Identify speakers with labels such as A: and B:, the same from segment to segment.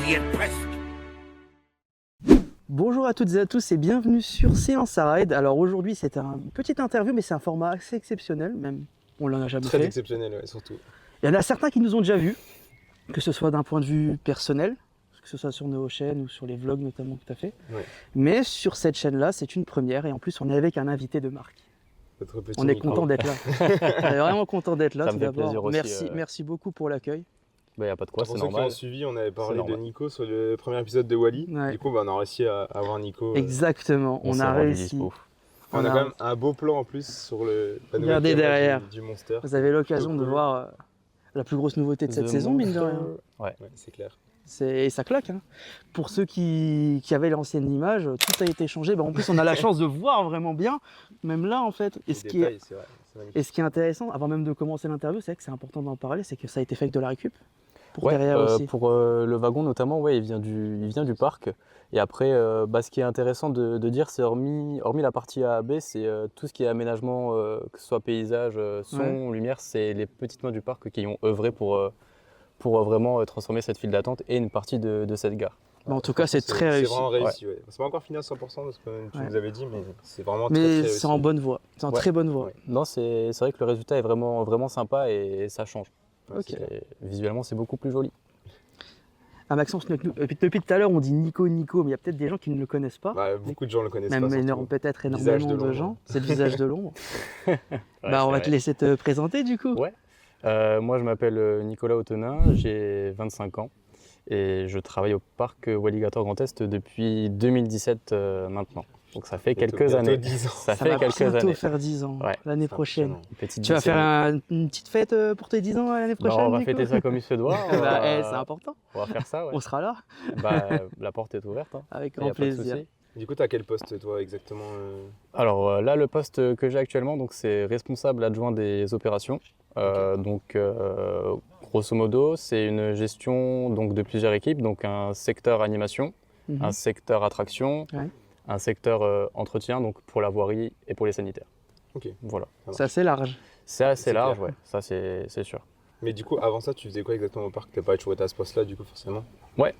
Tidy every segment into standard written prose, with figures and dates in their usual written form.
A: y êtes presque.
B: Bonjour à toutes et à tous et bienvenue sur Silence à Ride. Alors aujourd'hui c'est une petite interview mais c'est un format assez exceptionnel, même on l'en a jamais
C: Très
B: fait.
C: exceptionnel, ouais, surtout.
B: Il y en a certains qui nous ont déjà vus, que ce soit d'un point de vue personnel, que ce soit sur nos chaînes ou sur les vlogs notamment que tu as fait.
C: Ouais.
B: Mais sur cette chaîne-là c'est une première et en plus on est avec un invité de marque.
C: Votre petit
B: On est
C: micro.
B: content d'être là. On est vraiment content d'être là
D: Ça
B: tout
D: me fait
B: d'abord.
D: plaisir aussi,
B: Merci beaucoup pour l'accueil.
D: Bah, y a pas de quoi,
C: Pour
D: c'est
C: ceux qui ont
D: normal.
C: suivi, on avait parlé
D: C'est
C: de
D: normal.
C: Nico sur le premier épisode de Wally.
B: Ouais.
C: Du coup, bah, on a réussi à avoir Nico.
B: Exactement, on
D: s'est
B: a
D: rendu
B: réussi.
D: dispo.
C: On a quand même un beau plan en plus sur la nouvelle
B: Regardez
C: caméra
B: derrière.
C: du Monster.
B: Vous avez l'occasion de
C: Cool.
B: voir la plus grosse nouveauté de cette
D: The
B: saison, mine de
D: Monster.
B: rien.
D: Ouais.
C: Ouais, c'est clair.
B: Et ça claque. Hein. Pour ceux qui avaient l'ancienne image, tout a été changé. En plus, on a la chance de voir vraiment bien, même là en fait. Et
C: Les
B: ce qui est,
C: détails, c'est vrai. C'est magnifique.
B: et ce qui est intéressant, avant même de commencer l'interview, c'est vrai que c'est important d'en parler, c'est que ça a été fait avec de la récup. Pour
D: Ouais,
B: derrière aussi.
D: pour le wagon notamment, ouais, il vient du parc. Et après, ce qui est intéressant de dire, c'est hormis la partie A à B, c'est tout ce qui est aménagement, que ce soit paysage, son, lumière, c'est les petites mains du parc qui ont œuvré pour vraiment transformer cette file d'attente et une partie de cette gare.
B: En tout cas, c'est très réussi.
C: C'est vraiment réussi, ouais. C'est pas encore fini à 100% de ce que tu
B: Ouais.
C: nous avais dit, mais c'est vraiment très,
B: Mais
C: très réussi.
B: c'est en bonne voie. C'est en
D: Ouais.
B: très bonne voie.
C: Ouais.
D: Non, c'est vrai que le résultat est vraiment sympa et ça change.
C: Ouais, c'est
B: Ok.
C: clair.
D: Visuellement, c'est beaucoup plus joli.
B: Ah, Maxence, depuis tout à l'heure, on dit Nico, mais il y a peut-être des gens qui ne le connaissent pas.
C: Bah, beaucoup de gens le connaissent
B: Même
C: pas. surtout.
B: peut-être
C: Visage
B: énormément
C: de
B: de
C: l'ombre.
B: gens. C'est le visage de l'ombre.
D: Ouais,
B: On
D: c'est
B: va
D: vrai.
B: te laisser te présenter du coup.
D: Ouais. Moi, je m'appelle Nicolas Autenin, j'ai 25 ans et je travaille au parc Walligator Grand Est depuis 2017 maintenant. Donc ça fait
C: Bientôt-
D: quelques
C: bientôt
D: années.
C: 10 ans.
D: Ça
B: Ça
D: fait
B: va
D: quelques
B: bientôt
D: années.
B: faire 10 ans,
D: Ouais.
B: l'année
C: C'est
B: prochaine.
C: impressionnant.
D: Une petite
B: Tu vas faire
D: décennie.
B: une petite fête pour tes 10 ans l'année
D: Bah,
B: prochaine
D: on va
B: Nico
D: fêter ça comme il se doit.
B: Bah, c'est important.
D: On va faire ça, ouais.
B: On sera là,
D: Bah, la porte est ouverte, hein.
B: avec
D: Y a
B: grand
D: pas de
B: plaisir.
D: souci.
C: Du coup, t'as quel poste, toi, exactement
D: Alors là, le poste que j'ai actuellement, donc, c'est responsable adjoint des opérations. Grosso modo, c'est une gestion donc, de plusieurs équipes, donc un secteur animation,
B: Mhm.
D: un secteur attraction,
B: Ouais.
D: un secteur entretien, donc pour la voirie et pour les sanitaires.
C: Ok.
D: Voilà.
B: C'est assez large.
D: C'est assez
C: C'est
D: large,
C: clair.
D: ouais, ça c'est sûr.
C: Mais du coup, avant ça, tu faisais quoi exactement au parc? T'as pas toujours été à ce poste-là, du coup, forcément.
D: Ouais,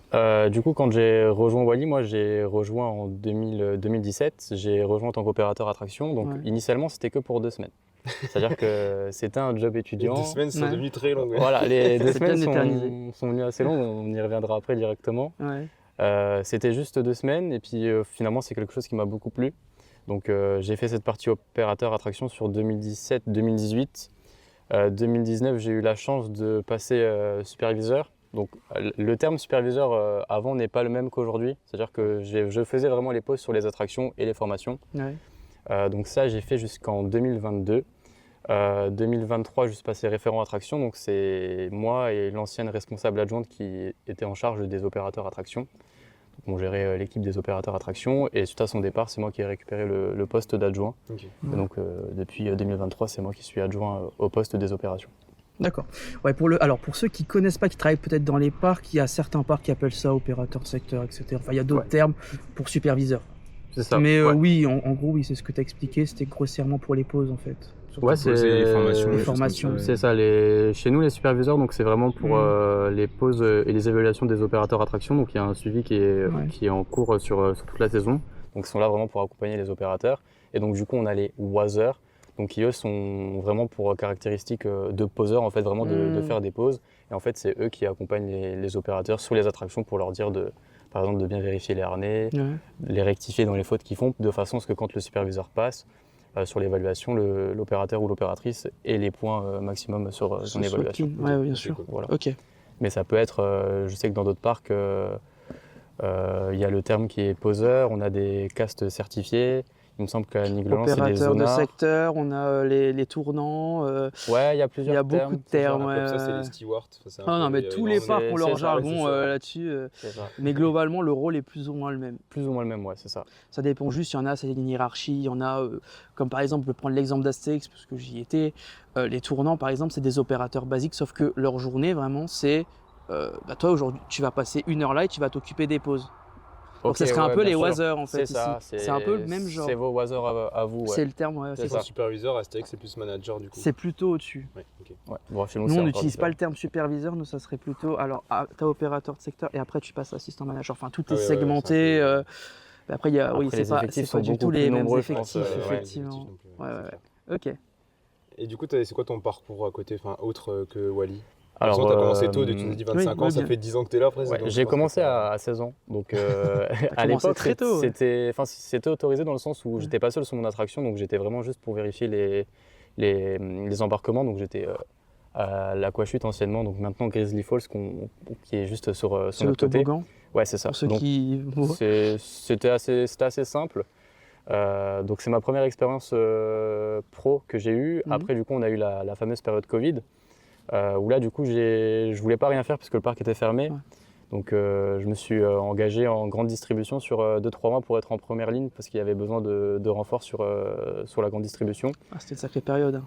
D: du coup, quand j'ai rejoint Wally, moi j'ai rejoint en 2017, j'ai rejoint en tant qu'opérateur attraction. Donc
B: Ouais.
D: initialement, c'était que pour 2 semaines. C'est-à-dire que c'était un job
C: Les
D: étudiant.
C: 2 semaines sont
B: Ouais.
C: devenues très longues.
D: Voilà, les 2
B: C'est bien
D: semaines
B: éternisé.
D: sont venues assez longues, on y reviendra après directement.
B: Ouais.
D: C'était juste 2 semaines et puis finalement, c'est quelque chose qui m'a beaucoup plu. Donc j'ai fait cette partie opérateur attraction sur 2017-2018. 2019, j'ai eu la chance de passer superviseur. Donc le terme superviseur avant n'est pas le même qu'aujourd'hui. C'est-à-dire que je faisais vraiment les pauses sur les attractions et les formations.
B: Ouais.
D: Donc ça, j'ai fait jusqu'en 2022. 2023, je suis passé référent attraction. Donc c'est moi et l'ancienne responsable adjointe qui était en charge des opérateurs attraction. Donc on gérait l'équipe des opérateurs attraction. Et suite à son départ, c'est moi qui ai récupéré le poste d'adjoint.
C: Ok.
D: Et donc depuis 2023, c'est moi qui suis adjoint au poste des opérations.
B: D'accord. Ouais, alors pour ceux qui connaissent pas, qui travaillent peut-être dans les parcs, il y a certains parcs qui appellent ça opérateur de secteur, etc. Enfin, il y a d'autres
D: Ouais.
B: termes pour superviseur.
D: C'est ça.
B: Mais
D: ouais.
B: oui, en gros, oui, c'est ce que tu as expliqué, c'était grossièrement pour les pauses en fait. Surtout
D: Ouais,
B: pour-
D: c'est
C: les formations,
B: les
C: des choses
B: formations.
C: comme ça.
D: C'est ça. Chez nous, les superviseurs, donc c'est vraiment pour les pauses et les évaluations des opérateurs attractions. Donc il y a un suivi qui est en cours sur toute la saison. Donc ils sont là vraiment pour accompagner les opérateurs. Et donc du coup, on a les wasers, donc qui eux sont vraiment pour caractéristiques de poseurs, en fait, vraiment de faire des pauses. Et en fait, c'est eux qui accompagnent les opérateurs sur les attractions pour leur dire par exemple, de bien vérifier les harnais,
B: Ouais.
D: les rectifier dans les fautes qu'ils font, de façon à ce que quand le superviseur passe sur l'évaluation, l'opérateur ou l'opératrice ait les points maximum sur son
B: Sur le
D: évaluation.
B: clean. Ouais, bien
C: Ok,
B: sûr.
C: cool.
D: Voilà.
B: Ok.
D: Mais ça peut être, je sais que dans d'autres parcs, il y a le terme qui est poseur, on a des castes certifiés. Il me semble qu'à Nigloland, c'est des
B: Opérateur de
D: zonards.
B: secteur, on a les tournants.
D: Ouais, il y a
B: Il
D: plusieurs
B: y a
D: termes.
B: beaucoup de termes.
C: Comme ça, c'est
B: ouais.
C: les stewards. Enfin, c'est un
B: Ah
C: peu-
B: non, mais
C: il y a
B: tous les
C: énormément-
B: parcs ont
D: c'est
B: leur
D: ça,
B: jargon
C: c'est ça.
B: là-dessus.
D: C'est ça.
B: Mais globalement, le rôle est plus ou moins le même.
D: Plus ou moins le même, ouais, c'est ça.
B: Ça dépend juste, il y en a, c'est une hiérarchie, il y en a, comme par exemple, je vais prendre l'exemple d'Astérix, parce que j'y étais, les tournants, par exemple, c'est des opérateurs basiques, sauf que leur journée, vraiment, c'est, toi, aujourd'hui, tu vas passer 1 heure là et tu vas t'occuper des pauses. Donc ça serait un peu les Wazers en fait
D: C'est
B: ici.
D: ça,
B: C'est un peu le même genre.
D: C'est vos Wazers à vous. Ouais.
B: C'est le terme, ouais.
C: C'est
B: C'est
C: pas superviseur, Astérix c'est plus manager du coup.
B: C'est plutôt au-dessus.
C: Ouais, ok.
D: Ouais. Bon, chez
B: Nous,
D: c'est
B: on
D: encore
B: n'utilise pas
D: différent.
B: le terme superviseur, nous, ça serait plutôt. Alors, tu as opérateur de secteur et après, tu passes assistant manager. Enfin, tout est
C: ouais,
B: segmenté.
C: c'est un
B: Mais après, il y a, oui,
D: Après,
B: c'est
D: les
B: pas,
D: effectifs
B: c'est pas
D: sont
B: du
D: beaucoup
B: tout
D: plus
B: les mêmes
D: nombreux, je pense,
B: effectifs,
D: ouais,
B: effectivement.
C: Ouais,
B: Ouais,
C: c'est
B: ouais.
C: clair.
B: Ok.
C: Et du coup, c'est quoi ton parcours à côté, enfin autre que Wally?
D: Alors,
C: Tu as commencé tôt, tu nous as dit 25
B: oui,
C: ans, ça
B: bien.
C: fait 10 ans que tu es là presque.
D: ouais,
C: donc
D: j'ai
C: je pense
D: commencé
C: que ça-
D: à 16 ans. Donc,
B: T'as
D: à
B: commencé
D: l'époque,
B: très tôt, ouais.
D: c'était autorisé dans le sens où j'étais pas seul sur mon attraction, donc j'étais vraiment juste pour vérifier les embarquements. Donc, j'étais à l'Aquachute anciennement, donc maintenant Grizzly Falls, qui est juste sur
B: C'est
D: notre côté.
B: l'autoboggan,
D: Ouais, c'est ça.
B: pour ceux
D: Donc,
B: qui.
D: c'était assez simple. Donc c'est ma première expérience pro que j'ai eue.
B: Mhm.
D: Après du coup on a eu la fameuse période Covid où là du coup je voulais pas rien faire puisque le parc était fermé.
B: Ouais.
D: Donc je me suis engagé en grande distribution sur 2-3 mois pour être en première ligne parce qu'il y avait besoin de renforts sur la grande distribution.
B: Ah, c'était une sacrée période. Hein.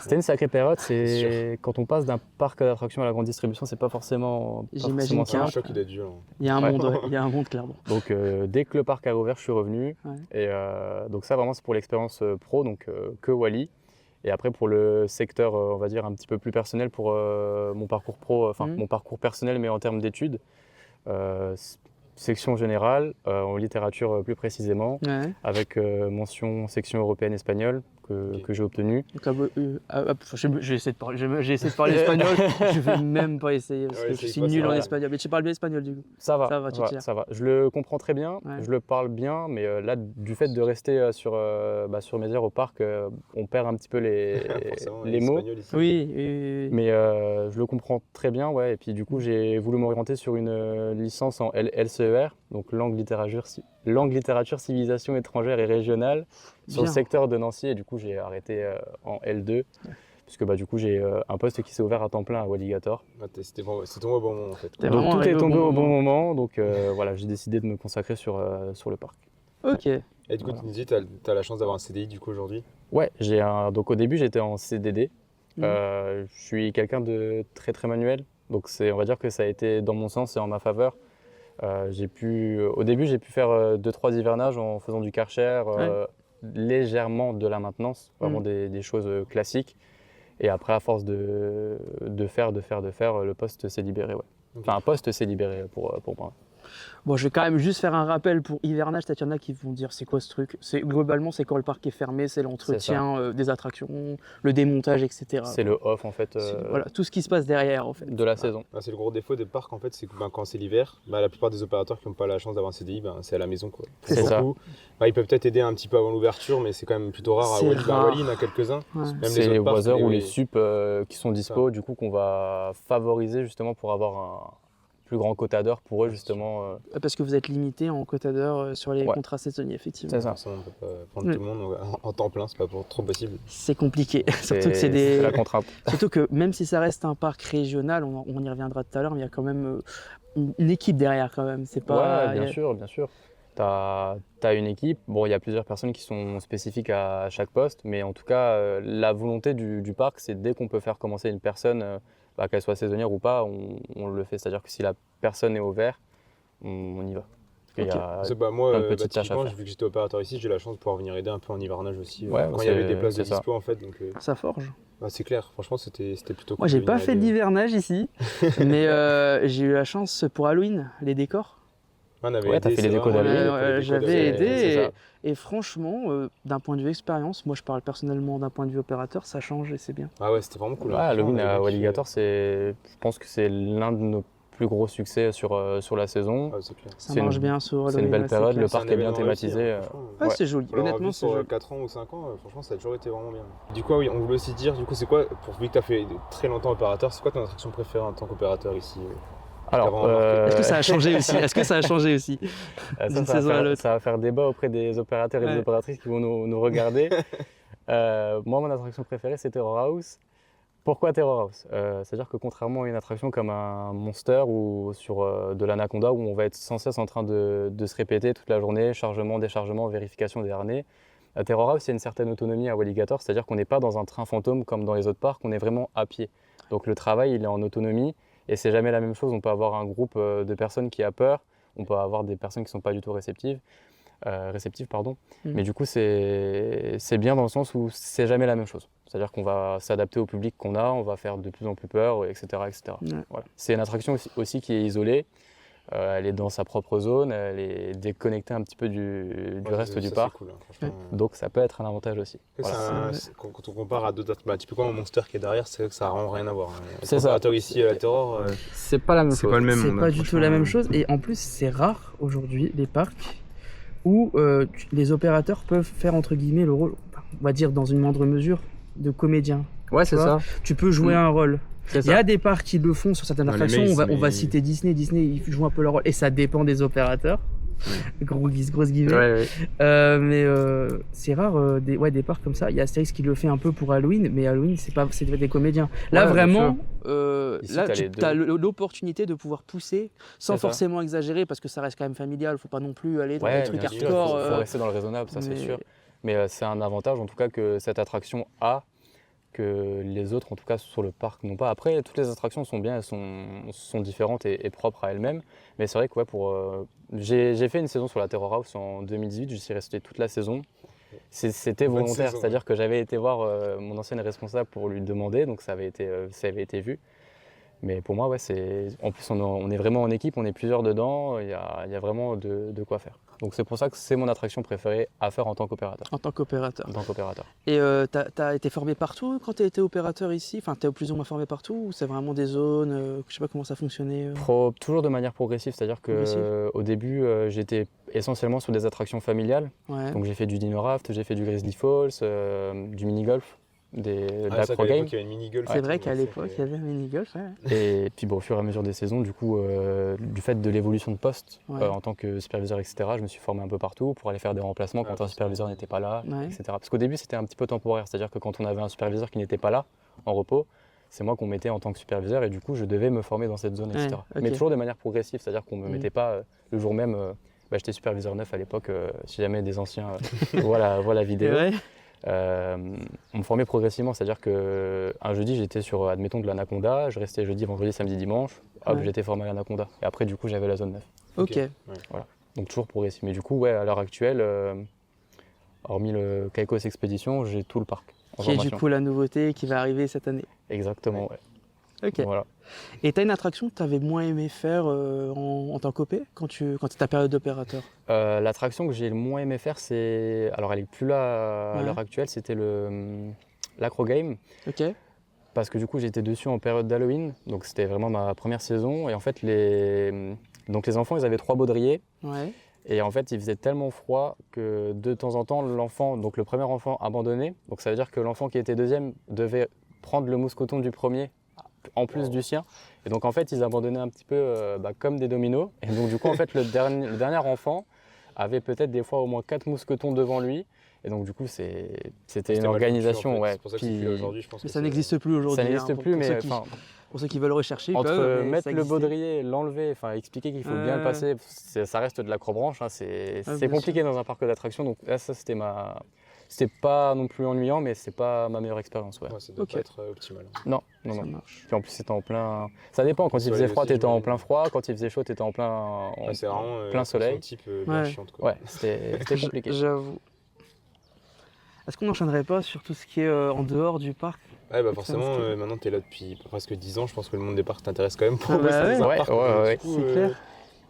D: C'était une sacrée période.
C: C'est
D: Quand on passe d'un parc d'attractions à la grande distribution, c'est pas forcément
B: J'imagine
C: C'est un
B: qu'il
C: choc qui doit être dur.
B: Il y a un
D: Ouais.
B: monde, ouais. Il y a un monde clairement.
D: Donc dès que le parc a rouvert, je suis revenu.
B: Ouais.
D: Et donc ça vraiment c'est pour l'expérience pro, donc que Wally. Et après pour le secteur, on va dire un petit peu plus personnel pour mon parcours pro, mon parcours personnel mais en termes d'études. Section générale, en littérature plus précisément,
B: Ouais.
D: avec mention section européenne espagnole que j'ai obtenue.
B: Donc, j'ai essayé de parler espagnol. Je vais même pas essayer parce
C: Ouais,
B: que je
C: essaye
B: suis
C: pas,
B: nul
C: ça
B: en
C: va.
B: espagnol. Mais tu parles bien espagnol du coup.
D: Ça va,
B: Ça va, tu te gères.
D: ça va. Je le comprends très bien,
B: Ouais.
D: je le parle bien, mais là, du fait de rester sur mes heures au parc, on perd un petit peu
C: Forcément,
D: les mots.
C: espagnol ici.
B: Oui, oui.
D: Mais je le comprends très bien, ouais. Et puis du coup, j'ai voulu m'orienter sur une licence en LCER, donc langue, littérature, civilisation étrangère et régionale, sur le
B: Bien.
D: secteur de Nancy. Et du coup, j'ai arrêté en L2, puisque du coup, j'ai un poste qui s'est ouvert à temps plein à Walligator.
C: Ah, c'est tombé au bon moment en fait.
B: T'es
D: Donc
B: vraiment
D: tout
B: arrivé
D: est
B: au
D: tombé
B: bon
D: au bon
B: moment.
D: moment, donc voilà, j'ai décidé de me consacrer sur le parc.
B: Ok.
C: Et du coup,
D: Voilà.
C: tu nous dis, tu as la chance d'avoir un CDI du coup aujourd'hui.
D: Ouais, donc au début, j'étais en CDD.
B: Mhm.
D: Je suis quelqu'un de très très manuel, donc on va dire que ça a été dans mon sens et en ma faveur. Au début, j'ai pu faire 2-3 hivernages en faisant du karcher, légèrement de la maintenance, vraiment des choses classiques. Et après, à force de faire, le poste s'est libéré. Ouais.
C: Ok.
D: Enfin, un poste s'est libéré pour moi.
B: Bon, je vais quand même juste faire un rappel pour hivernage. Peut-être qu'il y en a qui vont dire c'est quoi ce truc. Globalement, c'est quand le parc est fermé, c'est l'entretien des attractions, le démontage, etc.
D: C'est le off en fait
B: Voilà, tout ce qui se passe derrière en fait.
D: de la saison.
C: Ah, c'est le gros défaut des parcs en fait, c'est que quand c'est l'hiver, la plupart des opérateurs qui n'ont pas la chance d'avoir un CDI, c'est à la maison quoi.
B: C'est
D: ça.
C: Beaucoup. Ils peuvent peut-être aider un petit peu avant l'ouverture, mais c'est quand même plutôt rare. À
B: C'est
C: Wally,
B: rare.
C: Wally, il y en a quelques-uns.
B: Ouais.
C: Même
D: C'est les
C: autres parcs,
D: Wazers ou les sup qui sont dispo,
C: Ça.
D: du coup qu'on va favoriser justement pour avoir un plus grand quota d'heures pour eux justement.
B: Parce que vous êtes limité en quota d'heures sur les
D: Ouais.
B: contrats saisonniers, effectivement.
D: C'est ça.
C: Forcément, on ne peut pas prendre tout le monde en temps plein, c'est pas trop possible.
B: C'est compliqué. Surtout que c'est des.
D: la contrainte.
B: Surtout que même si ça reste un parc régional, on y reviendra tout à l'heure, mais il y a quand même une équipe derrière quand même. C'est pas.
D: Ouais, bien sûr, bien sûr. T'as une équipe, bon il y a plusieurs personnes qui sont spécifiques à chaque poste, mais en tout cas la volonté du parc c'est dès qu'on peut faire commencer une personne, qu'elle soit saisonnière ou pas, on le fait. C'est-à-dire que si la personne est au vert, on y va. Parce qu'il y a
C: Moi,
D: plein de petites tâches à
C: typiquement,
D: faire.
C: vu que j'étais opérateur ici, j'ai la chance de pouvoir venir aider un peu en hivernage aussi,
D: Ouais,
C: quand il y avait des places de
D: c'est ça.
C: dispo en fait. Donc,
B: Ça forge.
C: c'est clair, franchement c'était plutôt cool.
B: Moi, j'ai
C: de
B: pas
C: venir
B: fait
C: aider.
B: d'hivernage ici, mais j'ai eu la chance pour Halloween, les décors.
C: On avait
D: Ouais, t'as
C: aidé,
D: fait les
C: c'est
D: décos
C: vrai,
D: d'Halloween.
C: on a fait les décos
B: J'avais
C: d'Halloween.
B: aidé.
D: c'est ça.
B: Et franchement, d'un point de vue expérience, moi je parle personnellement d'un point de vue opérateur, ça change et c'est bien.
C: Ah ouais, c'était vraiment cool.
D: Ouais,
C: hein.
D: Halloween
C: Franchement, on
D: à
C: avait
D: Walligator,
C: kiffé.
D: je pense que c'est l'un de nos plus gros succès sur la saison.
C: Ah, c'est clair.
B: Ça
D: C'est
B: marche
D: une-
B: bien sur
D: C'est une
B: Halloween,
D: belle
B: ouais,
D: période,
B: clair.
D: le
C: C'est un
D: parc est bien
C: événement réussi,
D: thématisé.
C: hein, franchement.
B: Ouais,
D: Ouais.
B: c'est joli.
C: On l'aura
B: Honnêtement,
C: vu
B: c'est
C: sur
B: joli.
C: 4 ans ou 5 ans, franchement ça a toujours été vraiment bien. Du coup, oui, on voulait aussi dire, c'est quoi, vu que tu as fait très longtemps opérateur, c'est quoi ton attraction préférée en tant qu'opérateur ici
D: Alors,
C: T'as vraiment marqué.
B: Est-ce que ça a changé aussi Est-ce que ça a changé aussi d'une saison à l'autre?
D: ça va faire débat auprès des opérateurs et
B: Ouais.
D: des opératrices qui vont nous regarder. Moi, mon attraction préférée, c'est Terror House. Pourquoi Terror House C'est-à-dire que contrairement à une attraction comme un Monster ou sur de l'Anaconda, où on va être sans cesse en train de se répéter toute la journée, chargement, déchargement, vérification des harnais, à Terror House, il y a une certaine autonomie à Walligator, c'est-à-dire qu'on n'est pas dans un train fantôme comme dans les autres parcs, on est vraiment à pied. Donc le travail, il est en autonomie et c'est jamais la même chose. On peut avoir un groupe de personnes qui a peur, on peut avoir des personnes qui ne sont pas du tout réceptives.
B: Mm.
D: Mais du coup c'est bien dans le sens où c'est jamais la même chose. C'est-à-dire qu'on va s'adapter au public qu'on a, on va faire de plus en plus peur, etc.
B: Ouais.
D: Voilà. C'est une attraction aussi qui est isolée, elle est dans sa propre zone, elle est déconnectée un petit peu du reste du parc,
C: cool, hein,
D: donc ça peut être un avantage aussi. Voilà.
C: Quand on compare à d'autres, typiquement au Monster qui est derrière, c'est vrai que ça n'a vraiment rien à voir.
D: C'est ça.
C: Ici à la Terror,
D: C'est pas la même
C: c'est
D: chose.
C: pas le même
B: C'est
C: monde,
B: pas
C: hein,
B: du tout
C: franchement.
B: la même chose. Et en plus, c'est rare aujourd'hui, les parcs, où les opérateurs peuvent faire, entre guillemets, le rôle, on va dire dans une moindre mesure, de comédien.
D: Ouais, c'est
B: Tu vois,
D: ça.
B: tu peux jouer un rôle.
D: C'est
B: Il y
D: ça.
B: a des parcs qui le font sur certaines
C: Dans les
B: attractions.
C: mazes,
B: On va
C: mais-
B: citer Disney. Disney, ils jouent un peu leur rôle. Et ça dépend des opérateurs. Grosse guillemets.
D: Ouais.
B: Mais c'est rare des parcs comme ça. Il y a Astérix qui le fait un peu pour Halloween, mais Halloween c'est des comédiens. Là
D: Ouais,
B: vraiment,
D: Ici,
B: là
D: t'as
B: tu
D: les deux.
B: as l'opportunité de pouvoir pousser sans
D: C'est ça.
B: forcément exagérer parce que ça reste quand même familial. Faut pas non plus aller dans
D: Ouais,
B: des trucs
D: bien sûr,
B: hardcore.
D: faut rester dans le raisonnable, ça c'est
B: mais-
D: sûr. Mais c'est un avantage en tout cas que cette attraction a, que les autres en tout cas sur le parc n'ont pas. Après, toutes les attractions sont bien, elles sont différentes et propres à elles-mêmes. Mais c'est vrai que j'ai fait une saison sur la Terror House en 2018, j'y suis resté toute la saison. C'était
C: Bonne
D: volontaire,
C: saison,
D: c'est-à-dire que j'avais été voir mon ancienne responsable pour lui demander, donc ça avait été vu. Mais pour moi, en plus on est vraiment en équipe, on est plusieurs dedans, il y a vraiment de quoi faire. Donc c'est pour ça que c'est mon attraction préférée à faire en tant qu'opérateur.
B: En tant qu'opérateur. Et t'as été formé partout quand t'as été opérateur ici? Enfin, t'es plus ou moins formé partout ou c'est vraiment des zones? Je sais pas comment ça fonctionnait.
D: Toujours de manière progressive, c'est-à-dire qu'au début, j'étais essentiellement sur des attractions familiales.
B: Ouais.
D: Donc j'ai fait du Dino Raft, j'ai fait du Grizzly Falls, du mini-golf, de l'acro game.
C: Il y avait une mini-golf.
B: C'est vrai qu'à l'époque, il y avait un mini-golf. Ouais.
D: Et puis au fur et à mesure des saisons, du coup, du fait de l'évolution de poste
B: Ouais.
D: en tant que superviseur, etc., je me suis formé un peu partout pour aller faire des remplacements quand un superviseur n'était pas là,
B: Ouais.
D: etc. Parce qu'au début, c'était un petit peu temporaire, c'est-à-dire que quand on avait un superviseur qui n'était pas là, en repos, c'est moi qu'on mettait en tant que superviseur et du coup, je devais me former dans cette zone, etc.
B: Ouais, ok.
D: Mais toujours de manière progressive, c'est-à-dire qu'on ne me mettait pas le jour même. J'étais superviseur neuf à l'époque, si jamais des anciens voient la vidéo.
B: Ouais.
D: On me formait progressivement, c'est-à-dire qu'un jeudi j'étais sur, admettons, de l'Anaconda, je restais jeudi, vendredi, samedi, dimanche, hop,
B: Ouais.
D: j'étais formé à l'Anaconda. Et après, du coup, j'avais la zone 9.
B: Ok.
D: Donc toujours progressif. Mais du coup, à l'heure actuelle, hormis le Caicos Expedition, j'ai tout le parc en
B: Qui est du
D: formation.
B: coup la nouveauté qui va arriver cette année.
D: Exactement, ouais.
B: Ok.
D: Voilà.
B: Et t'as une attraction que t'avais moins aimé faire en tant qu'OP quand c'est ta période d'opérateur?
D: L'attraction que j'ai le moins aimé faire, alors elle est plus là à
B: Ouais.
D: l'heure actuelle, c'était l'Acro Game.
B: Ok.
D: Parce que du coup j'étais dessus en période d'Halloween, donc c'était vraiment ma première saison. Et en fait les enfants ils avaient 3 baudriers.
B: Ouais.
D: Et en fait il faisait tellement froid que de temps en temps le premier enfant abandonnait. Donc ça veut dire que l'enfant qui était deuxième devait prendre le mousse-coton du premier en plus du sien. Et donc en fait ils abandonnaient un petit peu comme des dominos. Et donc du coup en fait le dernier enfant avait peut-être des fois au moins 4 mousquetons devant lui. Et donc du coup c'était une organisation.
C: C'est pour ça que c'est plus aujourd'hui, je pense.
B: Mais
C: que
B: ça
C: c'est-
B: n'existe plus aujourd'hui.
D: Ça n'existe plus, mais enfin,
B: pour ceux qui veulent rechercher, ils
D: entre
B: peuvent. mais
D: mettre
B: ça
D: le
B: existait.
D: baudrier, l'enlever, enfin expliquer qu'il faut bien le passer, ça reste de l'acrobranche, hein, c'est
B: bien
D: compliqué dans un parc d'attractions. Donc là, ça c'était pas non plus ennuyant, mais c'est pas ma meilleure expérience. Ouais.
C: Ouais, ça doit
B: Ok.
C: pas être optimal.
D: Non.
B: Ça marche.
D: Puis en plus, c'était en plein. Ça dépend. Quand il faisait
C: Soleil
D: froid,
C: aussi,
D: t'étais en
C: j'imagine.
D: plein froid. Quand il faisait chaud, t'étais en plein.
C: Ouais, c'est vraiment
D: plein soleil.
C: un type bien
B: Ouais.
C: chiante, quoi.
D: Ouais, c'était compliqué.
B: J'avoue. Est-ce qu'on n'enchaînerait pas sur tout ce qui est en dehors du parc?
C: Ouais, bah forcément,
B: Parce que-
C: maintenant t'es là depuis presque 10 ans, je pense que le monde des parcs t'intéresse quand même pour
B: Ah bah
C: bosser dans un
D: ouais.
C: parc.
D: Ouais,
C: donc,
D: ouais,
C: du coup,
B: c'est clair.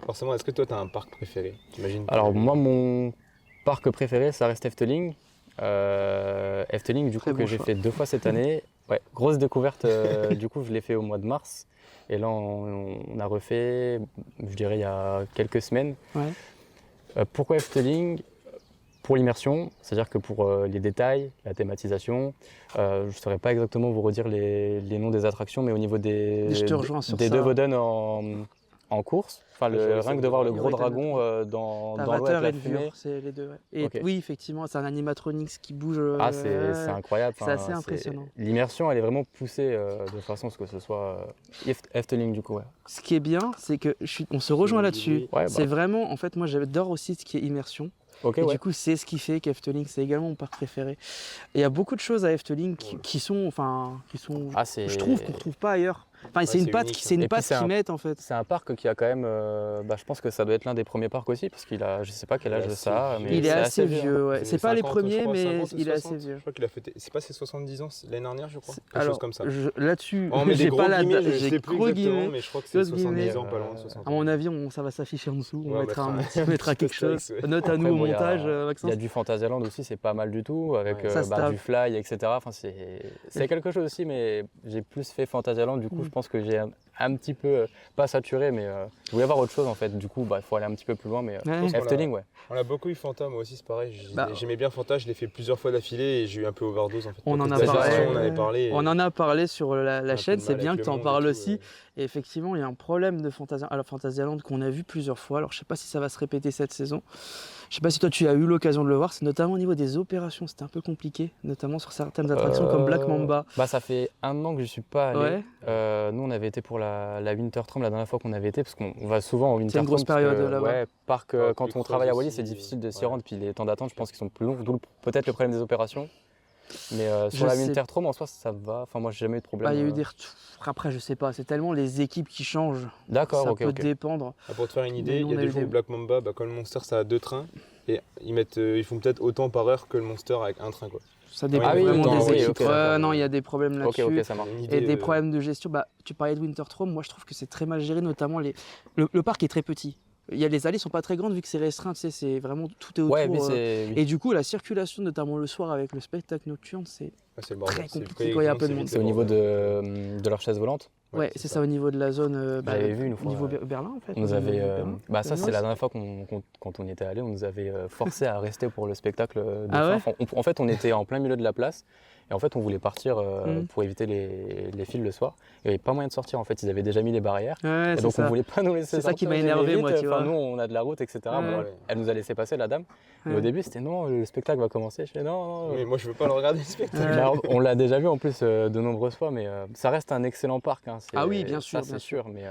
C: Forcément, est-ce que toi t'as un parc préféré? J'imagine.
D: Alors moi, mon parc préféré, ça reste Efteling. Efteling, du
B: Très
D: coup,
B: bon
D: que j'ai
B: choix.
D: fait 2 fois cette année. Ouais, grosse découverte. Du coup, je l'ai fait au mois de mars. Et là, on a refait, je dirais, il y a quelques semaines.
B: Ouais.
D: Pourquoi Efteling? Pour l'immersion, c'est-à-dire que pour les détails, la thématisation, je ne saurais pas exactement vous redire les noms des attractions, mais au niveau
B: Je te rejoins sur
D: des
B: ça.
D: deux Voden en course, enfin, rien que de voir le gros
B: Hirotan.
D: dragon dans l'eau
B: Avatar
D: avec la
B: et le
D: fumée.
B: Vur, c'est les deux. Ouais. Et
D: Ok.
B: oui, effectivement, c'est un animatronics qui bouge.
D: Ah, c'est incroyable.
B: c'est assez impressionnant.
D: L'immersion, elle est vraiment poussée de façon à ce que ce soit Efteling, du coup. Ouais.
B: Ce qui est bien, c'est que on se rejoint là-dessus.
D: Ouais, bah.
B: C'est vraiment, en fait, moi j'adore aussi ce qui est immersion.
D: Ok,
B: Et
D: ouais.
B: du coup, c'est ce qui fait qu'Efteling, c'est également mon parc préféré. Et il y a beaucoup de choses à Efteling qui sont,
D: Ah,
B: je trouve qu'on ne retrouve pas ailleurs. Enfin, c'est une
C: c'est
B: patte,
C: unique,
B: c'est
D: Et
B: une
D: puis,
B: patte
D: c'est
B: qu'ils
D: un-
B: mettent en fait.
D: C'est un parc qui a quand même, je pense que ça doit être l'un des premiers parcs aussi, parce qu'il a, je sais pas quel âge
C: Il est
D: de ça,
C: assez
D: mais
C: vieux.
B: Il est
D: c'est
B: assez
D: vieux, hein.
B: vieux, ouais. C'est pas les
C: 50,
B: premiers,
C: je crois,
B: mais
C: 50 ou
B: il est
C: 60.
B: assez vieux.
C: Je crois qu'il a fêté. C'est pas ses 70 ans l'année dernière, je crois. Quelque
B: Alors,
C: chose comme ça.
B: là-dessus,
C: On met des
B: j'ai
C: gros
B: pas la
C: guillemets,
B: date,
C: je
B: j'ai
C: sais plus
B: gros
C: exactement,
B: guillemets.
C: mais je crois que c'est
B: Grosses
C: 70
B: guillemets.
C: ans, pas loin de 60
B: À
C: ans.
B: mon avis, ça va s'afficher en dessous. On
C: Ouais,
B: mettra
C: on
B: on mettra quelque chose.
C: Astérix, ouais.
B: Note à
D: Après,
B: nous au
D: bon,
B: montage,
D: Il y
B: Maxence.
D: a du Fantasyland aussi, c'est pas mal du tout, avec
C: Ouais.
B: Ça se tape.
D: du fly, etc. Enfin, c'est quelque chose aussi, mais j'ai plus fait Fantasyland, du coup, je pense que j'ai un petit peu, pas saturé, mais je voulais voir autre chose en fait. Du coup, il faut aller un petit peu plus loin, mais
B: Ouais.
D: Efteling, ouais.
C: On a beaucoup eu Fanta, moi aussi c'est pareil.
B: Bah,
C: J'aimais bien Fanta, je l'ai fait plusieurs fois d'affilée et j'ai eu un peu overdose en fait.
B: On en a
C: Côté
D: parlé.
C: gestion, on avait parlé. et
B: On en a parlé sur
C: on a
B: la
C: un peu
B: chaîne,
C: de
B: c'est
C: mal
B: bien
C: avec
B: que
C: le
B: tu en
C: monde et
B: parles
C: tout,
B: aussi. Et effectivement, il y a un problème de Fantasyland qu'on a vu plusieurs fois. Alors, je sais pas si ça va se répéter cette saison. Je sais pas si toi tu as eu l'occasion de le voir. C'est notamment au niveau des opérations, c'était un peu compliqué, notamment sur certaines attractions comme Black Mamba.
D: Ça fait 1 an que je suis pas allé.
B: Ouais.
D: Nous, on avait été pour la Winter Tram la dernière fois qu'on avait été, parce qu'on va souvent au Winter
B: C'est une
D: Tram.
B: grosse
D: parce que,
B: période là-bas.
D: Ouais, parc,
C: Ouais,
D: quand
C: plus
D: on
C: creuse
D: travaille à Wally,
C: aussi,
D: c'est difficile de s'y
C: ouais.
D: rendre, puis les temps d'attente, je pense qu'ils sont plus longs, d'où peut-être le problème des opérations. Mais sur
B: Je
D: la
B: sais-
D: Winter Tram, en soi, ça va. Enfin, moi, j'ai jamais eu de problème.
B: Bah, il y a eu des retours. Après, je sais pas, c'est tellement les équipes qui changent.
D: D'accord,
B: Ça
D: ok,
B: peut
D: ok.
B: dépendre.
C: Pour te faire une idée,
B: Mais
C: il
B: nous,
C: y a
B: on a
C: des
B: eu
C: jours
B: des-
C: où Black Mamba, comme le Monster ça a 2 trains et ils font peut-être autant par heure que le Monster avec un train quoi.
B: Ça dépend
C: Ah oui,
B: vraiment
C: autant,
B: des
C: oui,
B: équipes.
C: ok,
B: Ouais,
C: d'accord.
B: non, il y a des problèmes
D: Ok,
B: là-dessus.
D: ok, ça marche.
C: Une
B: Et
C: idée,
B: des problèmes de gestion. Bah, tu parlais de Winterthrone, moi je trouve que c'est très mal géré, notamment le parc est très petit. Les allées sont pas très grandes vu que c'est restreint, tu sais, c'est vraiment tout est autour.
D: Ouais, mais c'est.
B: Et du coup, la circulation, notamment le soir avec le spectacle nocturne, c'est
C: c'est le bordel.
B: très
C: C'est
B: compliqué quand il y a peu de monde.
D: C'est au niveau de leur chaise volante.
B: ouais, c'est ça au niveau de la zone.
D: J'avais vu une fois,
B: Niveau Berlin en fait.
D: On nous avait.
B: Berlin.
D: Ça, c'est la dernière fois quand on y était allé, on nous avait forcé à rester pour le spectacle de
B: Ah
D: fin.
B: ouais
D: Enfin, en fait, on était en plein milieu de la place. Et en fait, on voulait partir
B: Mhm.
D: pour éviter les files le soir. Il n'y avait pas moyen de sortir. En fait, ils avaient déjà mis les barrières.
B: Ouais,
D: Et
B: c'est
D: donc, on
B: ça.
D: voulait pas nous laisser
B: C'est ça qui
D: sortir.
B: m'a
D: On disait,
B: énervé,
D: vite,
B: moi, tu vois.
D: Nous, on a de la route, etc.
B: Ouais.
D: Bon, elle nous a laissé passer, la dame. Mais
B: Ouais.
D: au début, c'était non, le spectacle va commencer. Je fais non.
C: Mais moi je veux pas le regarder le spectacle.
B: Ouais.
D: Bah, on l'a déjà vu en plus de nombreuses fois, mais ça reste un excellent parc. Hein.
B: Ah oui, bien sûr,
D: Ça,
B: bien
D: c'est sûr. Mais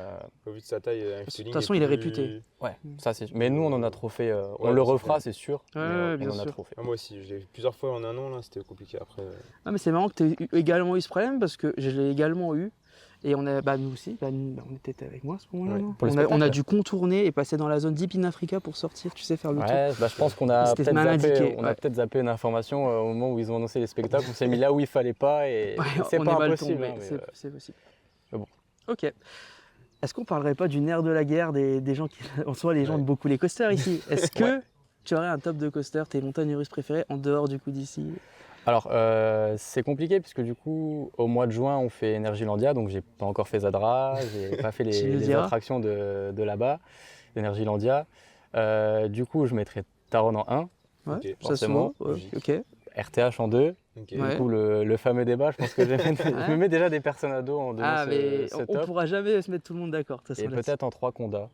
C: Vu de sa taille,
B: De toute façon, il est réputé.
D: ouais, ça c'est. Mais nous, on en a trop fait. On
C: Ouais,
D: le
C: c'est
D: refera,
C: clair.
D: c'est sûr.
B: Ouais,
D: mais,
B: ouais,
D: on
B: bien
D: en a
B: sûr.
D: trop fait.
C: Ah, moi aussi, je l'ai vu plusieurs fois en un an là, c'était compliqué après.
B: Ah, mais c'est marrant que tu aies également eu ce problème parce que je l'ai également eu. Et nous aussi, on était avec moi à ce moment-là.
C: Ouais.
B: non
D: Pour le
B: on a
D: spectacle.
B: dû contourner et passer dans la zone Deep in Africa pour sortir, tu sais, faire le tour.
D: Ouais, je pense qu'on a
B: C'était
D: peut-être
B: mal
D: zappé,
B: indiqué,
D: on a
B: ouais.
D: peut-être zappé une information au moment où ils ont annoncé les spectacles. On s'est mis là où il fallait pas et
B: Ouais,
D: c'est
B: on
D: pas
B: est mal
D: impossible.
B: tombé,
D: Hein, mais,
B: c'est possible.
D: mais bon.
B: Ok. Est-ce qu'on parlerait pas du nerf de la guerre des gens qui. En soi, les gens
C: Ouais.
B: aiment beaucoup les coasters ici. Est-ce que tu aurais un top de coaster, tes montagnes russes préférées en dehors du coup d'ici?
D: Alors, c'est compliqué puisque du coup, au mois de juin, on fait Energylandia, donc j'ai pas encore fait Zadra, j'ai pas fait
B: Tu nous
D: les
B: diras.
D: attractions de là-bas, d'Energylandia. Du coup, je mettrais Taron en 1,
B: Ouais,
C: Ok,
B: ça se
D: forcément.
B: voit. Ouais, ok.
D: RTH en 2.
C: Ok.
B: Ouais.
D: Du coup, le fameux débat, je pense que je me mets déjà des personnes à dos en donnant
B: Ah, mais
D: ce
B: on
D: top.
B: pourra jamais se mettre tout le monde d'accord. de toute
D: Et
B: façon, là-dessus.
D: peut-être en 3 Conda.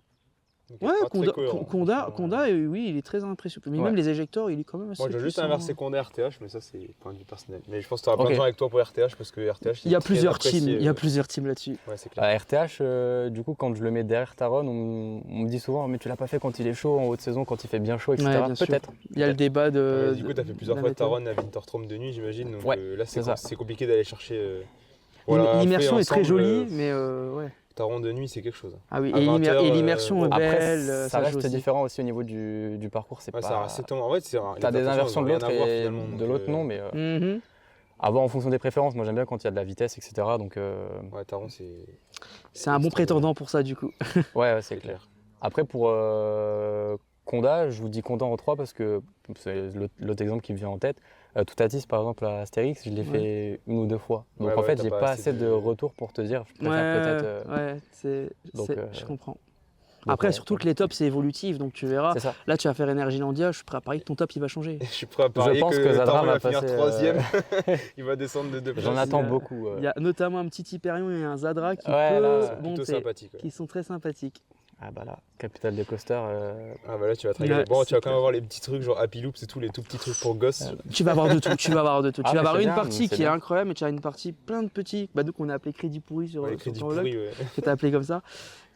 C: Ok,
B: Ouais,
C: pas très cohérent, franchement.
B: Conda, oui, il est très impressionnant. Mais
D: Ouais.
B: même les éjecteurs, il est quand même assez
C: Moi j'ai juste
B: puissant.
C: inversé Conda RTH, mais ça c'est point de vue personnel. Mais je pense que tu auras
D: Ok.
C: plein de gens avec toi pour RTH parce que RTH
B: Il y a
C: est très
B: plusieurs
C: apprécié,
B: teams, il y a plusieurs teams là-dessus.
C: Ouais, c'est clair.
D: À RTH, du coup, quand je le mets derrière Taron, on me dit souvent, mais tu l'as pas fait quand il est chaud, en haute saison, quand il fait bien chaud, etc.
B: Ouais, bien sûr.
D: Peut-être.
B: Il y a le débat de.
C: Ouais, du coup, t'as fait plusieurs
B: de
C: fois
B: la météo.
C: Taron à Winterthrone de nuit, j'imagine. Donc
D: Ouais,
C: là,
D: c'est ça.
C: c'est compliqué d'aller chercher. Voilà,
B: L'immersion
C: fait
B: est très
C: ensemble,
B: jolie, mais ouais.
C: Taron de nuit, c'est quelque chose.
B: Ah oui,
C: À
B: et
C: 20 heures,
B: l'immersion est
C: bon.
D: Après,
B: belle.
D: ça
B: joue
D: reste
B: aussi.
D: différent aussi au niveau du parcours. C'est
C: Ouais,
D: pas...
C: ça reste exactement. En fait, c'est
D: T'as des inversions de l'autre et
C: donc,
D: de l'autre non, mais
B: Mhm.
D: à voir en fonction des préférences. Moi, j'aime bien quand il y a de la vitesse, etc. Donc,
C: Ouais, Taron, c'est.
B: C'est un bon prétendant pour ça, du coup.
D: ouais, c'est clair. Après, pour Conda, je vous dis Conda en 3 parce que c'est l'autre exemple qui me vient en tête. Toutatis, par exemple, à Astérix, je l'ai fait 1 ou 2 fois. Donc,
C: Ouais,
D: en fait,
C: t'as
D: j'ai
C: pas
D: pas
C: assez
D: assez de
C: de
D: retour pour te dire. Je préfère peut-être. Donc,
B: je comprends.
D: donc,
B: Après,
D: ouais,
B: surtout que les tops, c'est évolutif, donc tu verras.
D: c'est ça.
B: Là, tu vas faire Energylandia, je suis prêt à parier que ton top, il va changer.
C: Je suis prêt à parier
D: pense que Zadra
C: Taron
D: va
C: va finir
D: passer,
C: 3ème. Il va descendre de 2 places.
D: J'en attends
B: il y a-
D: beaucoup.
B: Il y a notamment un petit Hyperion et un Zadra qui
D: Ouais,
B: peut
D: là,
C: Plutôt
B: monter,
C: sympathique. Ouais.
B: qui sont très sympathiques.
D: Ah bah là, capitale des coasters.
C: Ah bah là, tu vas te régaler.
B: Ouais,
C: Bon, tu vas
B: c'est
C: quand même avoir les petits trucs genre Happy Loop, c'est tout, les tout petits trus pour gosses.
B: Tu vas avoir de tout, tu vas avoir de tout.
D: Ah,
B: tu vas
D: mais
B: avoir
D: c'est
B: une
D: bien,
B: partie
D: c'est
B: qui est
D: bien.
B: incroyable, mais tu as une partie plein de petits, bah, nous qu'on a appelé crédit pourri sur,
C: Ouais, les
B: sur
C: crédits
B: ton vlog,
C: pourris, ouais.
B: que tu as appelé comme ça.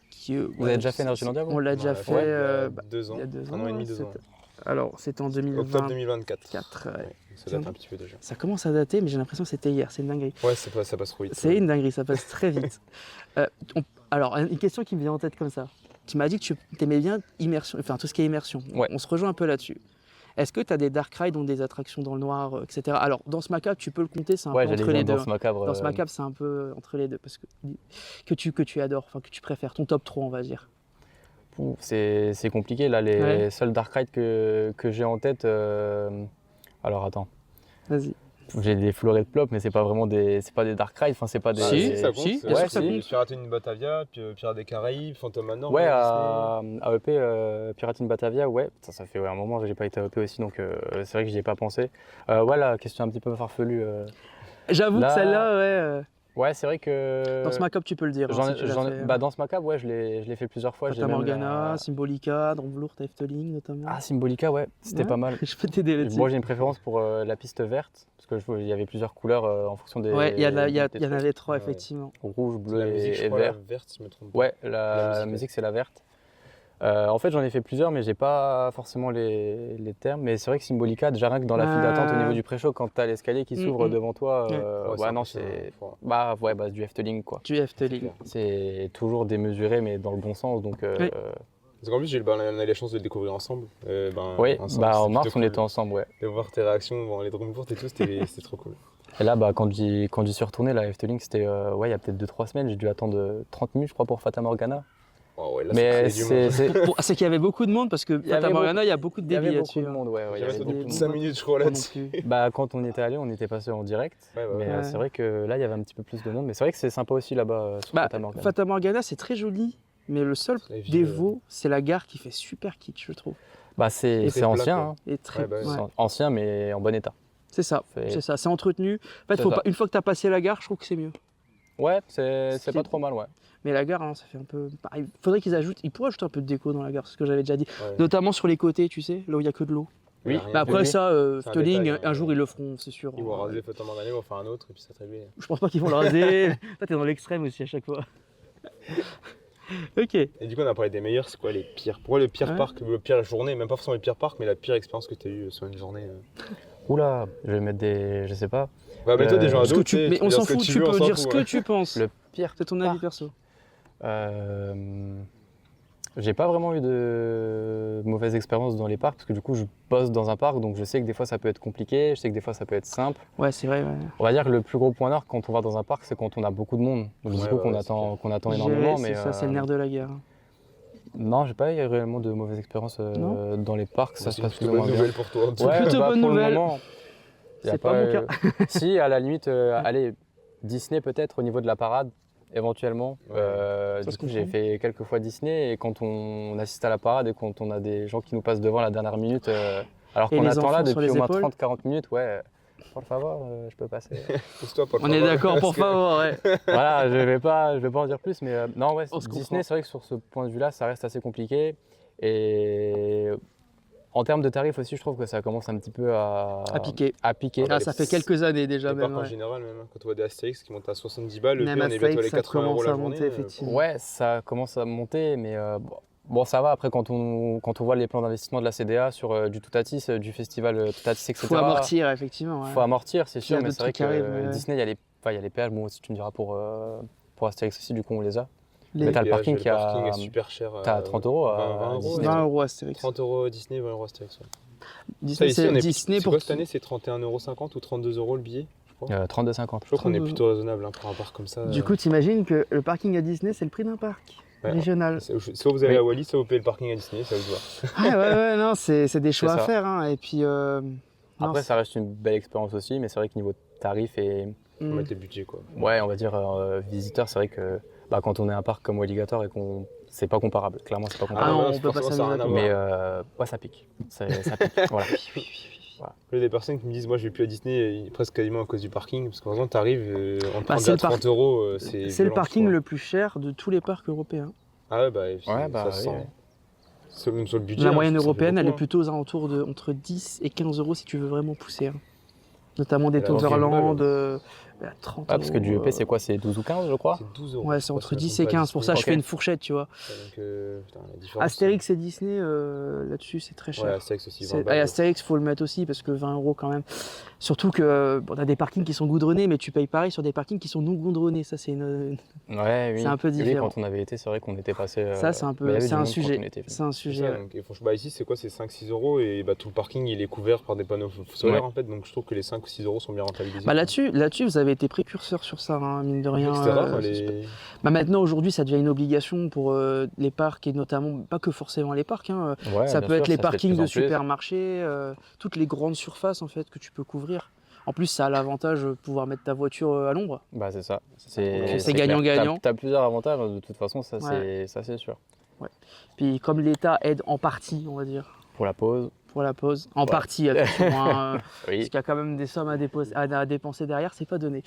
B: Qui,
D: Vous avez déjà fait Energylandia, vous
B: On l'a déjà fait
C: Ouais,
B: bah,
C: 2 ans.
B: il y a 2
C: Un
B: ans.
C: an et demi,
B: ouais,
C: 2 ans.
B: Alors, c'était en
C: Octobre
B: 2024.
C: 2024.
B: Ouais.
C: Ouais, ça date un petit peu déjà.
B: Ça commence à dater, mais j'ai l'impression que c'était hier. C'est une dinguerie.
C: Ouais, ça passe trop vite.
B: C'est une dinguerie, ça passe très vite. Alors, une question qui me vient en tête comme ça. Tu m'as dit que tu aimais bien immersion, enfin tout ce qui est immersion.
D: Ouais.
B: On se rejoint un peu là-dessus. Est-ce que tu as des dark rides, donc des attractions dans le noir, etc. Alors, dans ce macabre, tu peux le compter, c'est un peu
D: j'allais
B: entre les
D: dire
B: deux.
D: dans ce macabre.
B: Dans ce macabre, c'est un peu entre les deux. Parce que tu adores, enfin que tu préfères. Ton top 3, on va dire.
D: C'est compliqué. Là, les seuls dark rides que j'ai en tête. Alors, attends.
B: Vas-y.
D: J'ai des florets de plop, mais c'est pas vraiment des dark rides. Enfin, c'est pas des.
B: Si,
C: ça compte.
B: si,
C: c'est-
B: bien sûr
C: ouais,
B: que ça
C: si,
B: compte.
C: Pirates in Batavia, Pirates des Caraïbes, Phantom Manor.
D: Ouais,
C: Disney.
D: à EP, Pirates in Batavia, ouais. Ça fait un moment que j'ai pas été à EP aussi, donc c'est vrai que j'y ai pas pensé. Ouais, la question un petit peu farfelue.
B: J'avoue
D: Là-
B: que celle-là, ouais.
D: Ouais, c'est vrai que.
B: Dans ce macabre, tu peux le dire. hein, si tu l'as fait.
D: Dans ce macabre, ouais, je l'ai fait plusieurs fois.
B: Fata
D: J'ai même
B: Morgana,
D: la-
B: Symbolica, Dromvlour, Efteling notamment.
D: Ah, Symbolica, ouais, c'était
B: Ouais.
D: pas mal.
B: Je peux t'aider là-dessus.
D: Moi, j'ai une préférence pour la piste verte, parce qu'il y avait plusieurs couleurs en fonction des.
B: Ouais, il y en
D: des
B: avait trois,
C: Ouais.
B: effectivement.
D: trucs. Rouge,
C: C'est
D: bleu
C: la musique, je
D: et
C: crois,
D: vert.
C: la verte, si je me trompe pas.
D: Ouais,
C: La
D: la
C: musique,
D: musique, c'est la verte. En fait, j'en ai fait plusieurs, mais j'ai pas forcément les termes. Mais c'est vrai que Symbolica, déjà rien que dans la file d'attente au niveau du pré-show, quand t'as l'escalier qui s'ouvre devant toi,
C: Ouais,
D: non,
C: impressionnant.
D: c'est.
C: Faut-
D: Bah, du Efteling, quoi.
B: Du Efteling.
D: C'est toujours démesuré, mais dans le bon sens. Donc,
B: Oui.
C: Parce qu'en plus, on a eu la chance de le découvrir ensemble.
D: oui,
C: ensemble,
D: en
C: c'était
D: mars,
C: plutôt
D: on
C: cool.
D: était ensemble, ouais.
C: De voir tes réactions, bon, les Dromlourd et tout, c'était trop cool.
D: Et là, quand j'y suis retourné, là, à Efteling, c'était, il y a peut-être 2-3 semaines, j'ai dû attendre 30 minutes, je crois, pour Fata Morgana.
C: Oh, ouais, là,
D: Mais
C: c'est du monde.
B: C'est qu'il y avait beaucoup de monde parce que
D: y avait
B: Fata Morgana, il y a beaucoup de
D: Il y avait
B: débits
D: beaucoup
B: là-dessus.
D: de monde, ouais. Il y
C: J'avais
D: avait
C: attendu
D: beaucoup
C: plus
D: de
C: de
D: monde.
C: 5 minutes, je crois,
B: Moi non
C: là-dessus.
B: plus.
D: Quand on était allé, on était passé en direct.
C: Ouais,
D: Mais
B: Ouais.
D: c'est vrai que là, il y avait un petit peu plus de monde. Mais c'est vrai que c'est sympa aussi là-bas sur Fata Morgana.
B: Fata Morgana, c'est très joli, mais le seul
C: C'est vieux,
B: défaut, c'est la gare qui fait super kitsch, je trouve.
D: Bah, c'est
C: c'est
D: ancien,
C: plat,
D: hein.
B: Et très,
C: Ouais, bah,
B: ouais.
D: C'est ancien, mais en bon état.
B: C'est ça,
D: C'est-
B: c'est entretenu. En fait,
D: C'est
B: faut
D: ça.
B: pas, une fois que tu as passé la gare, je trouve que c'est mieux.
D: Ouais,
B: Ce
D: c'est
B: qui
D: pas
B: est-
D: trop mal, ouais.
B: Mais la gare, hein, ça fait un peu. Il faudrait qu'ils ajoutent. Ils pourraient ajouter un peu de déco dans la gare, c'est ce que j'avais déjà dit.
C: Ouais.
B: Notamment sur les côtés, tu sais, là où il n'y a que de l'eau.
C: Il y a
D: Oui.
C: rien.
B: Mais après,
D: oui.
B: ça,
C: C'est un
B: Efteling,
C: détail, hein.
B: un jour ils le feront, c'est sûr.
C: Ils vont raser Phantom Morgana, ils vont faire un autre, et puis ça serait bien.
B: Je pense pas qu'ils vont le raser. Toi, t'es dans l'extrême aussi à chaque fois. Ok.
C: Et du coup, on a parlé des meilleurs, c'est quoi les pires? Pourquoi le pire
B: Ouais.
C: parc, le pire journée, même pas forcément le pire parc, mais la pire expérience que tu as eue sur une journée?
D: Oula, je vais mettre des. Je sais pas.
C: Bah, mets-toi des gens à
B: Ce que
C: dos,
B: tu-
C: tu sais,
B: Mais
C: tu
B: on
C: peux dire
B: s'en
C: ce que
B: fout, tu
C: veux, on
B: peux
C: s'en
B: dire
C: fout,
B: ce que
C: ouais.
B: tu penses.
D: Le pire.
B: C'est ton avis perso.
D: J'ai pas vraiment eu de mauvaise expérience dans les parcs parce que du coup je bosse dans un parc donc je sais que des fois ça peut être compliqué, je sais que des fois ça peut être simple.
B: Ouais, c'est vrai. Ouais.
D: On va dire que le plus gros point noir quand on va dans un parc c'est quand on a beaucoup de monde. Donc du
C: Ouais,
D: coup
C: ouais, c'est
D: qu'on attend
B: Gérer,
D: énormément.
B: c'est
D: Mais
B: ça, c'est le nerf de la guerre.
D: non, j'ai pas eu réellement de mauvaise expérience
B: Non
D: dans les parcs, ça se
C: C'est
D: passe
C: une
D: plus ou
C: bonne
D: moins bien.
C: nouvelle pour toi. en tout
D: Ouais,
C: cas.
B: Plutôt bonne
D: pour
B: nouvelle.
D: le moment. y a
B: C'est pas mon cas.
D: Si, à la limite, allez, Disney peut-être au niveau de la parade, éventuellement.
C: Ouais.
B: Ça
D: Du
B: se
D: coup, j'ai
B: comprend.
D: fait quelques fois Disney et quand on assiste à la parade et quand on a des gens qui nous passent devant à la dernière minute, alors
B: Et
D: qu'on
B: les
D: attend là
B: enfants sur
D: depuis
B: les
D: au moins
B: épaules
D: 30-40 minutes, ouais, pour favor, je peux passer.
C: Pousse-toi, Paul,
B: On est
C: favor,
B: d'accord, pour
C: parce que-
B: favor, ouais.
D: Voilà, je vais pas en dire plus, mais non, ouais,
B: On se
D: Disney,
B: comprend.
D: c'est vrai que sur ce point de vue-là, ça reste assez compliqué. Et en termes de tarifs aussi, je trouve que ça commence un petit peu à
B: piquer.
D: À piquer.
C: Ah,
B: Ah, ça fait quelques années déjà
C: Les parcs
B: même.
C: en
B: Ouais.
C: général, même, hein, quand on voit des Astérix qui montent à 70 balles, le
B: Même
C: prix, on est bientôt à
B: Astérix,
C: les
B: ça
C: 80 €
B: commence
C: la
B: à
C: journée.
B: monter, effectivement.
D: Ouais, ça commence à monter, mais bon, ça va. Après, quand on voit les plans d'investissement de la CDA sur du Toutatis, du festival Toutatis, etc.
B: Faut amortir, effectivement. Ouais.
D: Faut amortir, c'est
B: Puis il y a
D: sûr, mais
B: d'autres
D: c'est vrai
B: trucs qui arrivent,
D: que
B: ouais.
D: Disney, il y a les péages. Bon, aussi, tu me diras pour Astérix aussi, du coup, on les a.
B: Les-
D: Mais t'as le parking qui a-
C: parking est super cher.
D: T'as 30 € à
C: 20 €,
D: Disney.
B: 20 € Astérix.
C: 30 € Disney, 20 € Astérix. Ouais.
B: Disney,
C: Ça, ici, on est
B: Disney
C: c'est
B: pour
C: quoi cette année? C'est 31,50 € ou 32 € le billet, je crois.
D: 32,50.
C: Je crois qu'on est
B: 32
C: plutôt raisonnable hein, pour un parc comme ça.
B: Du coup, t'imagines que le parking à Disney, c'est le prix d'un parc
C: Ouais.
B: régional.
C: soit vous allez
D: Oui.
C: à Wallis, soit vous payez le parking à Disney, ça vous va.
B: Ouais, non, c'est des choix
D: C'est
B: à
D: ça.
B: faire. Hein. Et puis. Non,
D: Après, ça reste une belle expérience aussi, mais c'est vrai que niveau tarif et
C: Faut
B: Mm.
C: mettre les budgets quoi.
D: ouais, on va dire visiteur, c'est vrai que quand on est un parc comme Alligator et qu'on c'est pas comparable. Clairement, c'est pas
B: Ah
D: comparable.
B: non,
C: non,
B: on
C: c'est
B: peut
C: forcément,
B: pas
C: ça a rien à
B: s'amuser.
C: voir.
D: Mais ouais, ça pique. Ça pique. Voilà.
C: Il y a des personnes qui me disent moi je vais plus à Disney presque quasiment à cause du parking parce qu'en exemple t'arrives en
B: Bah,
C: 30
B: c'est
C: à
B: le parc-
C: 30 €, c'est
B: C'est le
C: violent,
B: parking
C: je trouve.
B: le plus cher de tous les parcs européens.
C: Ah ouais bah,
D: bah,
C: ça se
D: oui,
C: sent.
D: oui.
C: Même sur le budget.
B: La
C: hein,
B: moyenne
C: ça fait
B: européenne, elle est
C: beaucoup, hein.
B: plutôt aux alentours de entre 10 et 15 € si tu veux vraiment pousser. Hein. Notamment des
C: Et la Dreamland.
B: Toverland, à 30
D: Ah, parce que du
B: euros,
D: EP, c'est quoi? C'est 12 ou 15, je crois?
C: C'est 12 euros.
B: Ouais,
C: je
B: c'est
C: crois,
B: entre
C: si je me
B: 10
C: trompe
B: et
C: pas,
B: 15. Pour ça, je
C: Disney.
B: fais une fourchette, tu vois.
C: Donc, putain, la différence.
B: Astérix et Disney, là-dessus, c'est très cher.
C: Ouais, Astérix aussi. 20
B: Et
C: balles.
B: Astérix, faut le mettre aussi parce que 20 euros quand même. Surtout que bon, t'as des parkings qui sont goudronnés, mais tu payes pareil sur des parkings qui sont non goudronnés. Ça, c'est
D: Ouais, oui.
B: c'est un peu
D: Oui,
B: différent.
D: quand on avait été, c'est vrai qu'on était passé.
B: Ça, c'est un
D: bah, il y
B: peu,
D: avait
B: c'est
D: du
B: un
D: monde quand
B: sujet.
D: on était venu.
B: C'est un
C: C'est
B: sujet.
C: ça,
B: Ouais.
C: donc, et franchement, bah, ici, c'est quoi? C'est 5-6 euros et bah, tout le parking il est couvert par des panneaux solaires
D: Ouais.
C: en fait. Donc je trouve que les 5 ou 6 euros sont bien rentabilisés.
B: Bah, là-dessus, vous avez été précurseur sur ça, hein, mine de rien.
C: Etc. enfin,
B: C'est
C: les...
B: Bah, maintenant, aujourd'hui, ça devient une obligation pour les parcs et notamment, pas que forcément les parcs, hein,
D: Ouais,
B: ça
D: bien
B: peut
D: sûr,
B: être les
D: ça se fait
B: parkings
D: plus en
B: de
D: plus.
B: supermarchés, toutes les grandes surfaces en fait que tu peux couvrir. En plus, ça a l'avantage de pouvoir mettre ta voiture à l'ombre.
D: Bah, c'est ça.
B: C'est
D: clair.
B: gagnant-gagnant.
D: T'as plusieurs avantages, de toute façon, ça,
B: Ouais.
D: c'est sûr.
B: Puis comme l'État aide en partie, on va dire,
D: Pour la pause,
B: pour la pause, en
D: Ouais.
B: partie, attention, hein, parce
D: oui.
B: qu'il y a quand même des sommes à dépenser derrière, c'est pas donné.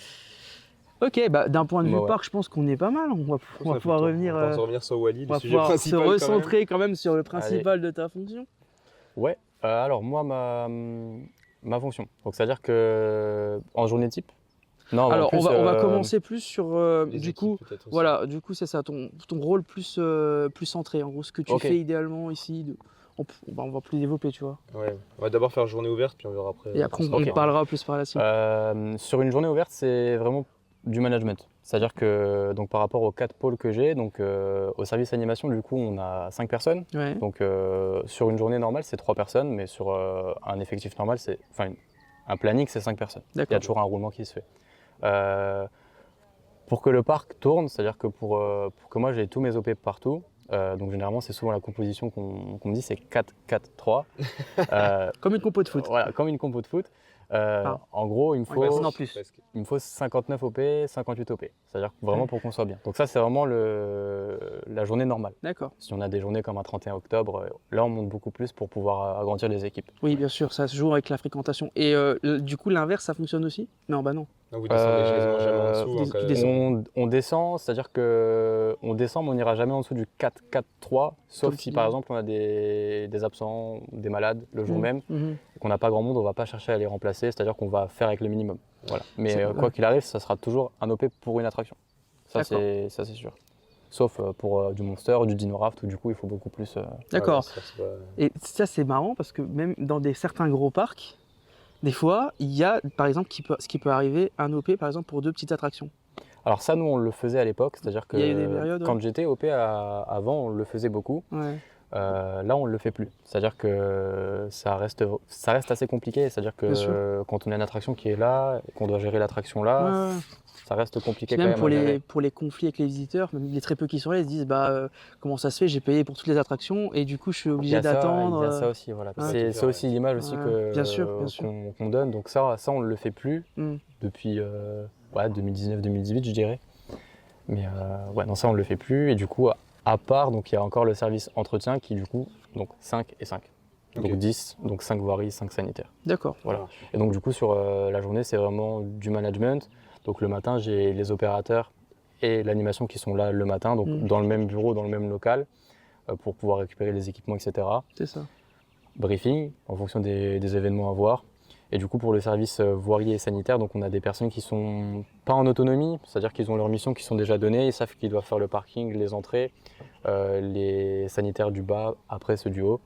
B: Ok, bah, d'un point de vue
D: Bah ouais.
B: parc, je pense qu'on est pas mal. On va pouvoir revenir,
C: On va se revenir sur Wally,
B: on
C: le
B: va
C: sujet
B: pouvoir se
C: principal. quand même.
B: recentrer quand même sur le principal de ta fonction.
D: Ouais, alors moi, ma fonction. Donc, c'est-à-dire que en journée type. Non, en
B: Alors,
D: plus,
B: on va commencer plus sur,
C: Les
B: du
C: équipes,
B: coup,
C: peut-être aussi.
B: voilà, du coup, c'est ça, ton rôle plus centré. En gros, ce que tu
D: Ok.
B: fais idéalement ici, on va plus développer, tu vois.
C: Ouais. On va d'abord faire journée ouverte, puis on verra après.
B: Et après, on
D: Ok.
B: parlera plus par la suite.
D: Sur une journée ouverte, c'est vraiment du management. C'est-à-dire que donc, par rapport aux 4 pôles que j'ai, donc au service animation, du coup, on a 5 personnes.
B: Ouais.
D: Donc sur une journée normale, c'est 3 personnes, mais sur un effectif normal, un planning, c'est 5 personnes. Il y
B: D'accord.
D: a toujours un roulement qui se fait. Pour que le parc tourne, c'est-à-dire que pour que moi j'ai tous mes OP partout, donc généralement c'est souvent la composition qu'on me dit, c'est 4-4-3.
B: Comme une compo de foot.
D: Voilà, comme une compo de foot.
B: Ah.
D: En gros, il me faut,
B: Ouais, sinon, plus.
C: Presque.
D: il me faut 59 OP, 58 OP. C'est-à-dire vraiment pour qu'on soit bien. Donc ça, c'est vraiment la journée normale.
B: D'accord.
D: Si on a des journées comme un 31 octobre, là, on monte beaucoup plus pour pouvoir agrandir les équipes.
B: Oui, bien sûr, ça se joue avec la fréquentation. Et du coup, l'inverse, ça fonctionne aussi? Non, bah non.
C: Donc vous descendez quasiment jamais en dessous.
B: tu
C: hein, quand
B: descends.
C: même.
D: On descend, c'est-à-dire que on descend, mais on n'ira jamais en dessous du 4-4-3, sauf
B: Comme
D: si
B: tu
D: par
B: dis.
D: exemple on a des absents, des malades le jour
B: Mhm,
D: même,
B: mhm.
D: et qu'on n'a pas grand monde, on ne va pas chercher à les remplacer, c'est-à-dire qu'on va faire avec le minimum. Voilà. Mais
B: C'est-
D: quoi
B: ouais.
D: qu'il arrive, ça sera toujours un OP pour une attraction. Ça
B: D'accord.
D: c'est sûr. Sauf pour du Monster, du Dino Raft, où du coup il faut beaucoup plus.
B: D'accord.
C: Ouais, c'est pas-
B: Et ça, c'est marrant parce que même dans certains gros parcs, des fois, il y a, par exemple, ce qui peut arriver, un OP, par exemple, pour 2 petites attractions.
D: Alors ça, nous on le faisait à l'époque, c'est-à-dire que
B: Il y a eu des périodes,
D: quand
B: ouais.
D: j'étais OP avant, on le faisait beaucoup.
B: Ouais.
D: Là, on ne le fait plus. C'est-à-dire que ça reste assez compliqué. C'est-à-dire
B: Bien sûr.
D: que quand on a une attraction qui est là, et qu'on doit gérer l'attraction là,
B: Ouais, ouais.
D: ça reste compliqué
B: Puis
D: quand
B: même
D: même à gérer.
B: pour les conflits avec les visiteurs, même les très peu qui sont là, ils se disent comment ça se fait, j'ai payé pour toutes les attractions et du coup je suis
D: Il y
B: obligé
D: a ça,
B: d'attendre.
D: il y a ça aussi, voilà.
B: Ouais.
D: C'est aussi l'image aussi
B: Ouais, bien sûr, bien sûr.
D: qu'on donne. Donc ça, on ne le fait plus
B: Hmm.
D: depuis 2019-2018, je dirais. Mais ouais, non, ça, on ne le fait plus. Et du coup, à part, donc il y a encore le service entretien qui, du coup, donc 5 et 5.
C: Ok.
D: Donc 10, donc 5 voiries, 5 sanitaires.
B: D'accord.
D: Voilà. Et donc du coup sur la journée c'est vraiment du management. Donc le matin j'ai les opérateurs et l'animation qui sont là le matin, donc
B: Mm.
D: dans le même bureau, dans le même local, pour pouvoir récupérer les équipements, etc.
B: C'est ça.
D: Briefing en fonction des événements à voir. Et du coup pour le service voilier et sanitaire, donc on a des personnes qui sont pas en autonomie, c'est-à-dire qu'ils ont leurs missions qui sont déjà données, ils savent qu'ils doivent faire le parking, les entrées, les sanitaires du bas, après ceux du haut.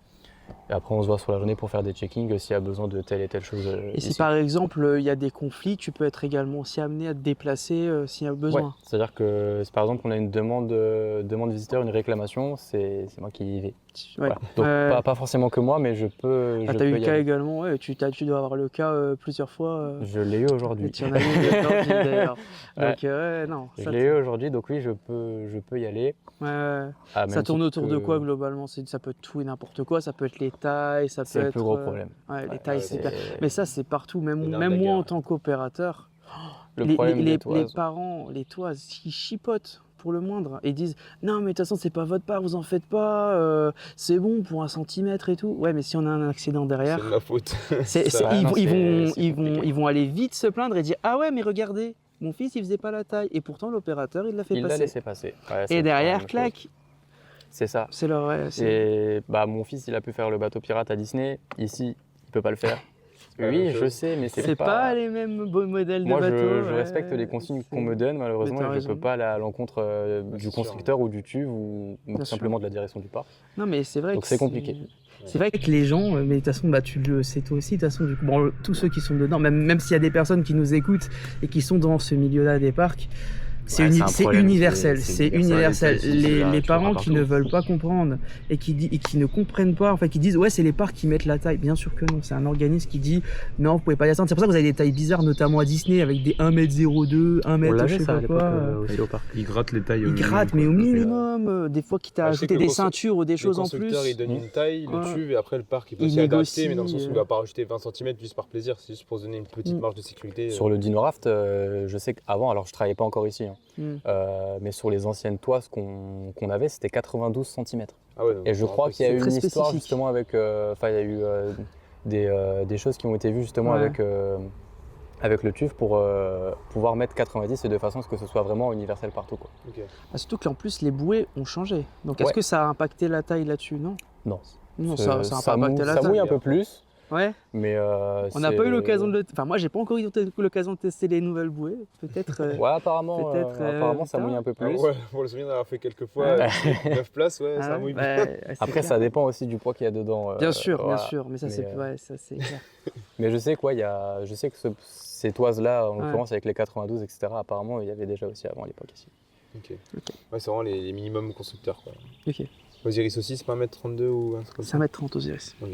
D: Et après, on se voit sur la journée pour faire des checkings s'il y a besoin de telle et telle chose.
B: Et si
D: ici.
B: par exemple il y a des conflits, tu peux être également aussi amené à te déplacer s'il y a
D: Ouais,
B: besoin.
D: c'est-à-dire que si par exemple on a une demande visiteur, une réclamation, c'est moi qui y vais.
B: Ouais.
D: Voilà. Donc pas forcément que moi, mais je peux.
B: Ah,
D: je
B: t'as eu
D: peux
B: le
D: y
B: cas
D: aller.
B: également, ouais, tu dois avoir le cas plusieurs fois.
D: Je l'ai eu aujourd'hui.
B: Tu en as eu aujourd'hui, d'ailleurs.
D: Ouais.
B: Donc ouais, non.
D: Je
B: ça,
D: l'ai eu aujourd'hui, donc oui, je peux y aller.
B: ouais, ouais.
D: Ah,
B: Ça
D: même
B: tourne
D: si
B: autour de quoi globalement? Ça peut être tout et n'importe quoi, ça peut être les tailles, ça peut
D: C'est
B: être.
D: le plus gros problème.
B: Ouais, les
D: Ouais,
B: tailles, c'est hyper. Mais ça, c'est partout, même
C: Énorme
B: moi
C: bagarre.
B: en tant qu'opérateur.
D: Le problème des
B: les
D: toises.
B: parents, les toises, ils chipotent pour le moindre. Et ils disent non, mais de toute façon, c'est pas votre part, vous en faites pas, c'est bon pour 1 centimètre et tout. Ouais, mais si on a un accident derrière,
C: C'est de ma faute.
B: c'est-
C: Ça.
B: ils,
D: non,
B: vont- ils vont,
D: c'est
B: ils, vont,
D: compliqué.
B: ils vont aller vite se plaindre et dire ah ouais, mais regardez, mon fils, il faisait pas la taille. Et pourtant, l'opérateur, il l'a fait
D: Il l'a
B: passer.
D: laissé passer. Ouais, c'est
B: Et
D: la
B: derrière,
D: même chose.
B: clac,
D: C'est ça.
B: c'est leur. Ouais,
D: Et bah, mon fils, il a pu faire le bateau pirate à Disney. Ici, il peut pas le faire.
C: la même
D: Oui, je
C: chose.
D: sais, mais
B: C'est pas les mêmes beaux modèles de
D: Moi,
B: bateaux.
D: je respecte les consignes qu'on me donne, malheureusement,
B: Mais t'as
D: et je peux
B: raison.
D: pas aller à l'encontre
C: Ouais,
D: du
C: c'est sûr.
D: constructeur ou du TÜV ou
B: Bien
D: tout
B: sûr.
D: simplement de la direction du parc.
B: Non, mais c'est vrai
D: Donc
B: que
D: c'est compliqué.
B: C'est vrai que les gens, mais de toute façon, bah, tu le sais toi aussi, de toute façon, du coup, bon, tous ceux qui sont dedans, même s'il y a des personnes qui nous écoutent et qui sont dans ce milieu-là des parcs,
D: Ouais, c'est un
B: c'est
D: problème,
B: universel,
D: c'est
B: c'est
D: universel.
B: universel.
D: C'est là,
B: Les
D: tu le vois
B: parents qui
D: partout.
B: ne veulent pas comprendre et qui ne comprennent pas, enfin qui disent ouais c'est les parcs qui mettent la taille. Bien sûr que non, c'est un organisme qui dit non vous pouvez pas descendre. C'est pour ça que vous avez des tailles bizarres, notamment à Disney avec des 1m02, 1m
D: On
B: je
D: l'avait
B: sais
D: ça
B: pas
D: à l'époque
B: quoi.
D: aussi au parc.
A: Ils grattent les tailles.
B: Ils
A: eux-mêmes,
B: grattent,
A: quoi.
B: mais au
A: Donc,
B: minimum, des fois quitte à
C: Bah, je sais
B: ajouter
C: que
B: des
C: le
B: ceintures ou des
C: Les
B: choses en
C: constructeurs,
B: plus.
C: ils donnent une taille, le
B: Ouais.
C: TÜV, et après le parc, il peut
B: Ils
C: aussi adapter,
B: négocient,
C: mais dans le sens où il va pas rajouter 20 cm juste par plaisir, c'est juste pour se donner une petite
B: Mm.
C: marge de sécurité.
D: Sur le Dino Raft, je sais qu'avant, alors je travaillais pas encore ici, hein,
B: Mm.
D: mais sur les anciennes toises qu'on avait, c'était 92 cm.
C: Ah ouais, donc,
D: Et je crois qu'il y a
B: c'est
D: eu
B: très
D: une histoire
B: spécifique.
D: justement avec, enfin il y a eu des choses qui ont été vues justement
B: Ouais.
D: avec le TÜV pour pouvoir mettre 90 et de façon à ce que ce soit vraiment universel partout, quoi.
C: Ok.
B: Ah, surtout qu'en plus les bouées ont changé. Donc est-ce
D: Ouais.
B: que ça a impacté la taille là-dessus? Non.
D: Non,
B: Non, ça a pas
D: mouille,
B: impacté la
D: ça
B: taille.
D: mouille un peu plus,
B: Ouais.
D: mais
B: On n'a pas eu l'occasion de le. Enfin, moi, j'ai pas encore eu l'occasion de tester les nouvelles bouées. Peut-être.
D: Ouais, apparemment,
B: Peut-être,
D: apparement ça
B: plus
D: mouille un peu
C: Ah
D: plus.
C: ouais, pour le souvenir d'avoir fait quelques fois,
B: Ouais.
C: 9 places, ouais,
B: Ah
C: ça
B: ouais,
C: mouille
B: bah,
C: bien.
B: ouais, c'est
D: Après,
B: clair.
D: ça dépend aussi du poids qu'il y a dedans.
B: Bien sûr,
D: voilà.
B: bien sûr. Mais ça,
D: Mais,
B: c'est ouais, ça, c'est clair.
D: Mais je sais quoi, je sais que ces toises-là, en
B: Ouais.
D: l'occurrence avec les 92, etc., apparemment, il y avait déjà aussi avant à l'époque ici.
C: Ok. Ouais, c'est vraiment les minimums constructeurs, quoi.
B: Ok.
C: Osiris aussi, c'est pas 1m32 ou un truc comme ça?
B: 5m30 Osiris.
C: Ok.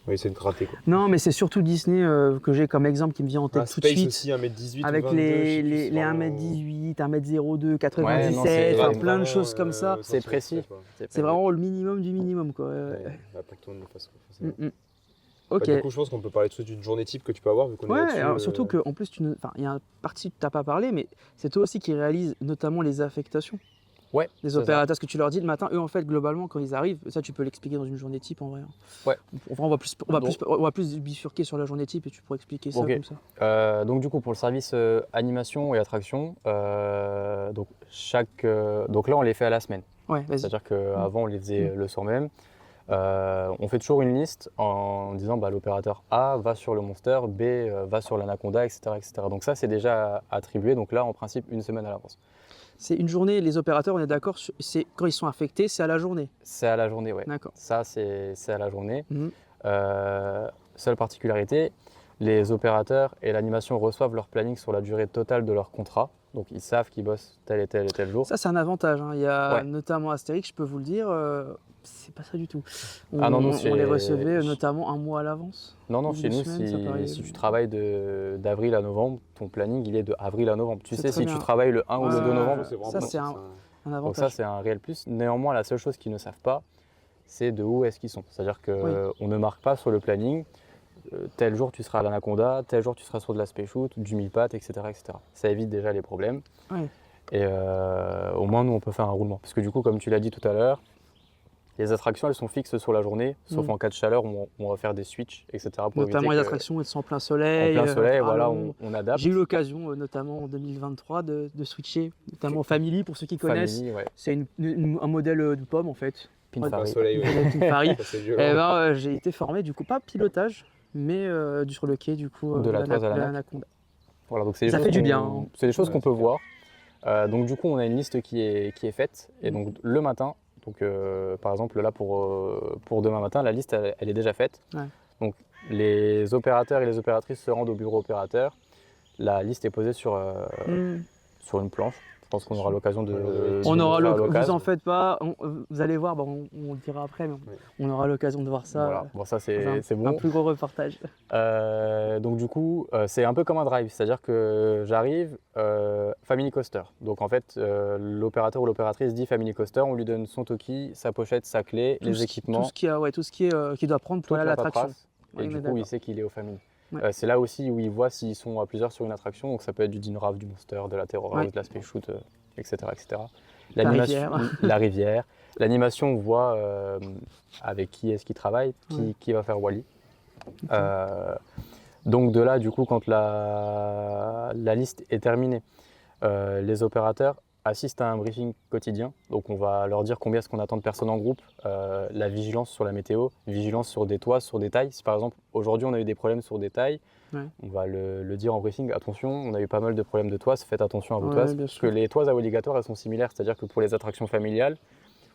C: On va essayer de gratter, quoi.
B: Non, mais c'est surtout Disney que j'ai comme exemple qui me vient en tête
C: Ah,
B: tout de
C: Space
B: suite.
C: aussi, 1m18
B: Avec
C: ou 22, je sais plus,
B: les
C: c'est vraiment-
B: 1m18, 1m02,
D: Ouais,
B: 97,
D: non, c'est
B: enfin
C: vraiment,
B: plein de choses comme ça.
D: C'est précis.
C: quoi.
B: C'est vraiment le minimum du minimum, quoi.
C: Ouais, pas que tout le monde le fasse, quoi, forcément.
B: Mm, mm.
C: Bah,
B: Ok.
C: du coup, je pense qu'on peut parler tout de suite d'une journée type que tu peux avoir, vu qu'on est
B: Ouais,
C: là-dessus.
B: alors, surtout qu'en plus, enfin, il y a une partie que tu n'as pas parlé, mais c'est toi aussi qui réalise notamment les affectations.
D: Ouais,
B: Les
D: c'est ça.
B: opérateurs, ce que tu leur dis le matin, eux en fait, globalement, quand ils arrivent, ça tu peux l'expliquer dans une journée type en vrai.
D: Ouais.
B: Enfin, on va plus bifurquer sur la journée type et tu pourrais expliquer ça
D: Ok.
B: comme ça.
D: Donc du coup pour le service animation et attraction, donc là on les fait à la semaine.
B: Ouais, vas-y.
D: C'est-à-dire qu'avant on les faisait le soir même. On fait toujours une liste en disant bah, l'opérateur A va sur le Monster, B va sur l'Anaconda, etc., etc. Donc ça c'est déjà attribué, donc là en principe une semaine à l'avance.
B: C'est une journée, les opérateurs, on est d'accord, c'est quand ils sont affectés, c'est à la journée.
D: C'est à la journée, ouais.
B: D'accord.
D: Ça c'est à la journée.
B: Mhm.
D: Seule particularité, les opérateurs et l'animation reçoivent leur planning sur la durée totale de leur contrat. Donc ils savent qu'ils bossent tel et tel jour.
B: Ça, c'est un avantage. Hein. Il y a
D: Ouais.
B: notamment Astérix, je peux vous le dire, c'est pas ça du tout.
D: Ah non, nous,
B: on les
D: c'est-
B: recevait notamment un mois à l'avance.
D: Non, non,
B: Ou
D: chez
B: deux
D: nous,
B: semaines, ça paraît-
D: si tu travailles d'avril à novembre, ton planning, il est de avril à novembre. Tu
B: C'est
D: sais,
B: très
D: si
B: bien.
D: tu travailles le 1 ou le
B: Ouais,
D: 2 novembre,
C: c'est vraiment
B: ça,
C: pas-
B: c'est un
D: donc
B: avantage.
D: ça, c'est un réel plus. Néanmoins, la seule chose qu'ils ne savent pas, c'est de où est-ce qu'ils sont. C'est-à-dire qu'on ne marque pas sur le planning, tel jour tu seras à l'Anaconda, tel jour tu seras sur de la Space Shoot, du Mille-Pattes, etc., etc. Ça évite déjà les problèmes.
B: Ouais.
D: Et au moins, nous, on peut faire un roulement. Parce que du coup, comme tu l'as dit tout à l'heure, les attractions, elles sont fixes sur la journée, sauf en cas de chaleur, on va faire des switches, etc. pour
B: Notamment
D: éviter
B: les
D: que-
B: attractions, elles sont en plein soleil.
D: En plein soleil,
B: à
D: voilà,
B: l'ombre.
D: on adapte.
B: J'ai eu l'occasion, notamment en 2023, de switcher, notamment Family, pour ceux qui connaissent.
D: Family, ouais.
B: C'est un modèle de pomme, en fait.
D: Pinfari.
C: Un soleil,
B: Un
C: ouais.
B: modèle Pinfari.
C: Ça, c'est
B: Eh
C: violent.
B: ben, j'ai été formé, du coup, pas pilotage, mais sur le quai, du coup,
D: De la toise à la nappe.
B: l'Anaconda.
D: Voilà, donc c'est des
B: Ça
D: choses
B: fait du
D: qu'on-
B: bien, hein.
D: C'est des choses
C: Ouais,
D: qu'on peut
C: c'est clair.
D: voir. Donc du coup, on a une liste qui est faite. Et donc le matin, donc, par exemple là pour demain matin, la liste elle est déjà faite.
B: Ouais.
D: Donc les opérateurs et les opératrices se rendent au bureau opérateur. La liste est posée sur une planche. Je pense qu'on aura l'occasion de.
B: On aura
D: faire à
B: vous
D: l'occasion.
B: en faites pas, vous allez voir, on le dira après, mais on aura l'occasion de voir ça.
D: Voilà. Bon, ça
B: dans
D: c'est
B: un
D: bon.
B: plus gros reportage.
D: Donc du coup, c'est un peu comme un drive, c'est-à-dire que j'arrive, Family Coaster. Donc en fait, l'opérateur ou l'opératrice dit Family Coaster, on lui donne son toki, sa pochette, sa clé, les équipements,
B: Tout ce qu'il doit prendre pour
D: toute
B: aller à
D: la
B: l'attraction.
D: paperasse,
B: Ouais,
D: et
B: on
D: du
B: est
D: coup,
B: d'accord.
D: il sait qu'il est au Family.
B: Ouais.
D: C'est là aussi où il voit s'ils sont à plusieurs sur une attraction, donc ça peut être du Dino Raft, du Monster, de la Terror House,
B: Ouais.
D: de la Space Shoot, etc., etc.
B: La rivière.
D: La rivière. L'animation, on voit avec qui est-ce qu'il travaille, qui va faire Wally. Donc de là, du coup, quand la liste est terminée, les opérateurs assistent à un briefing quotidien. Donc on va leur dire combien est-ce qu'on attend de personnes en groupe, la vigilance sur la météo, vigilance sur des toits, sur des tailles. Si par exemple aujourd'hui on a eu des problèmes sur des tailles, on va le dire en briefing, attention, on a eu pas mal de problèmes de toits, faites attention à vos toits. Parce que les toits obligatoires elles sont similaires, c'est-à-dire que pour les attractions familiales,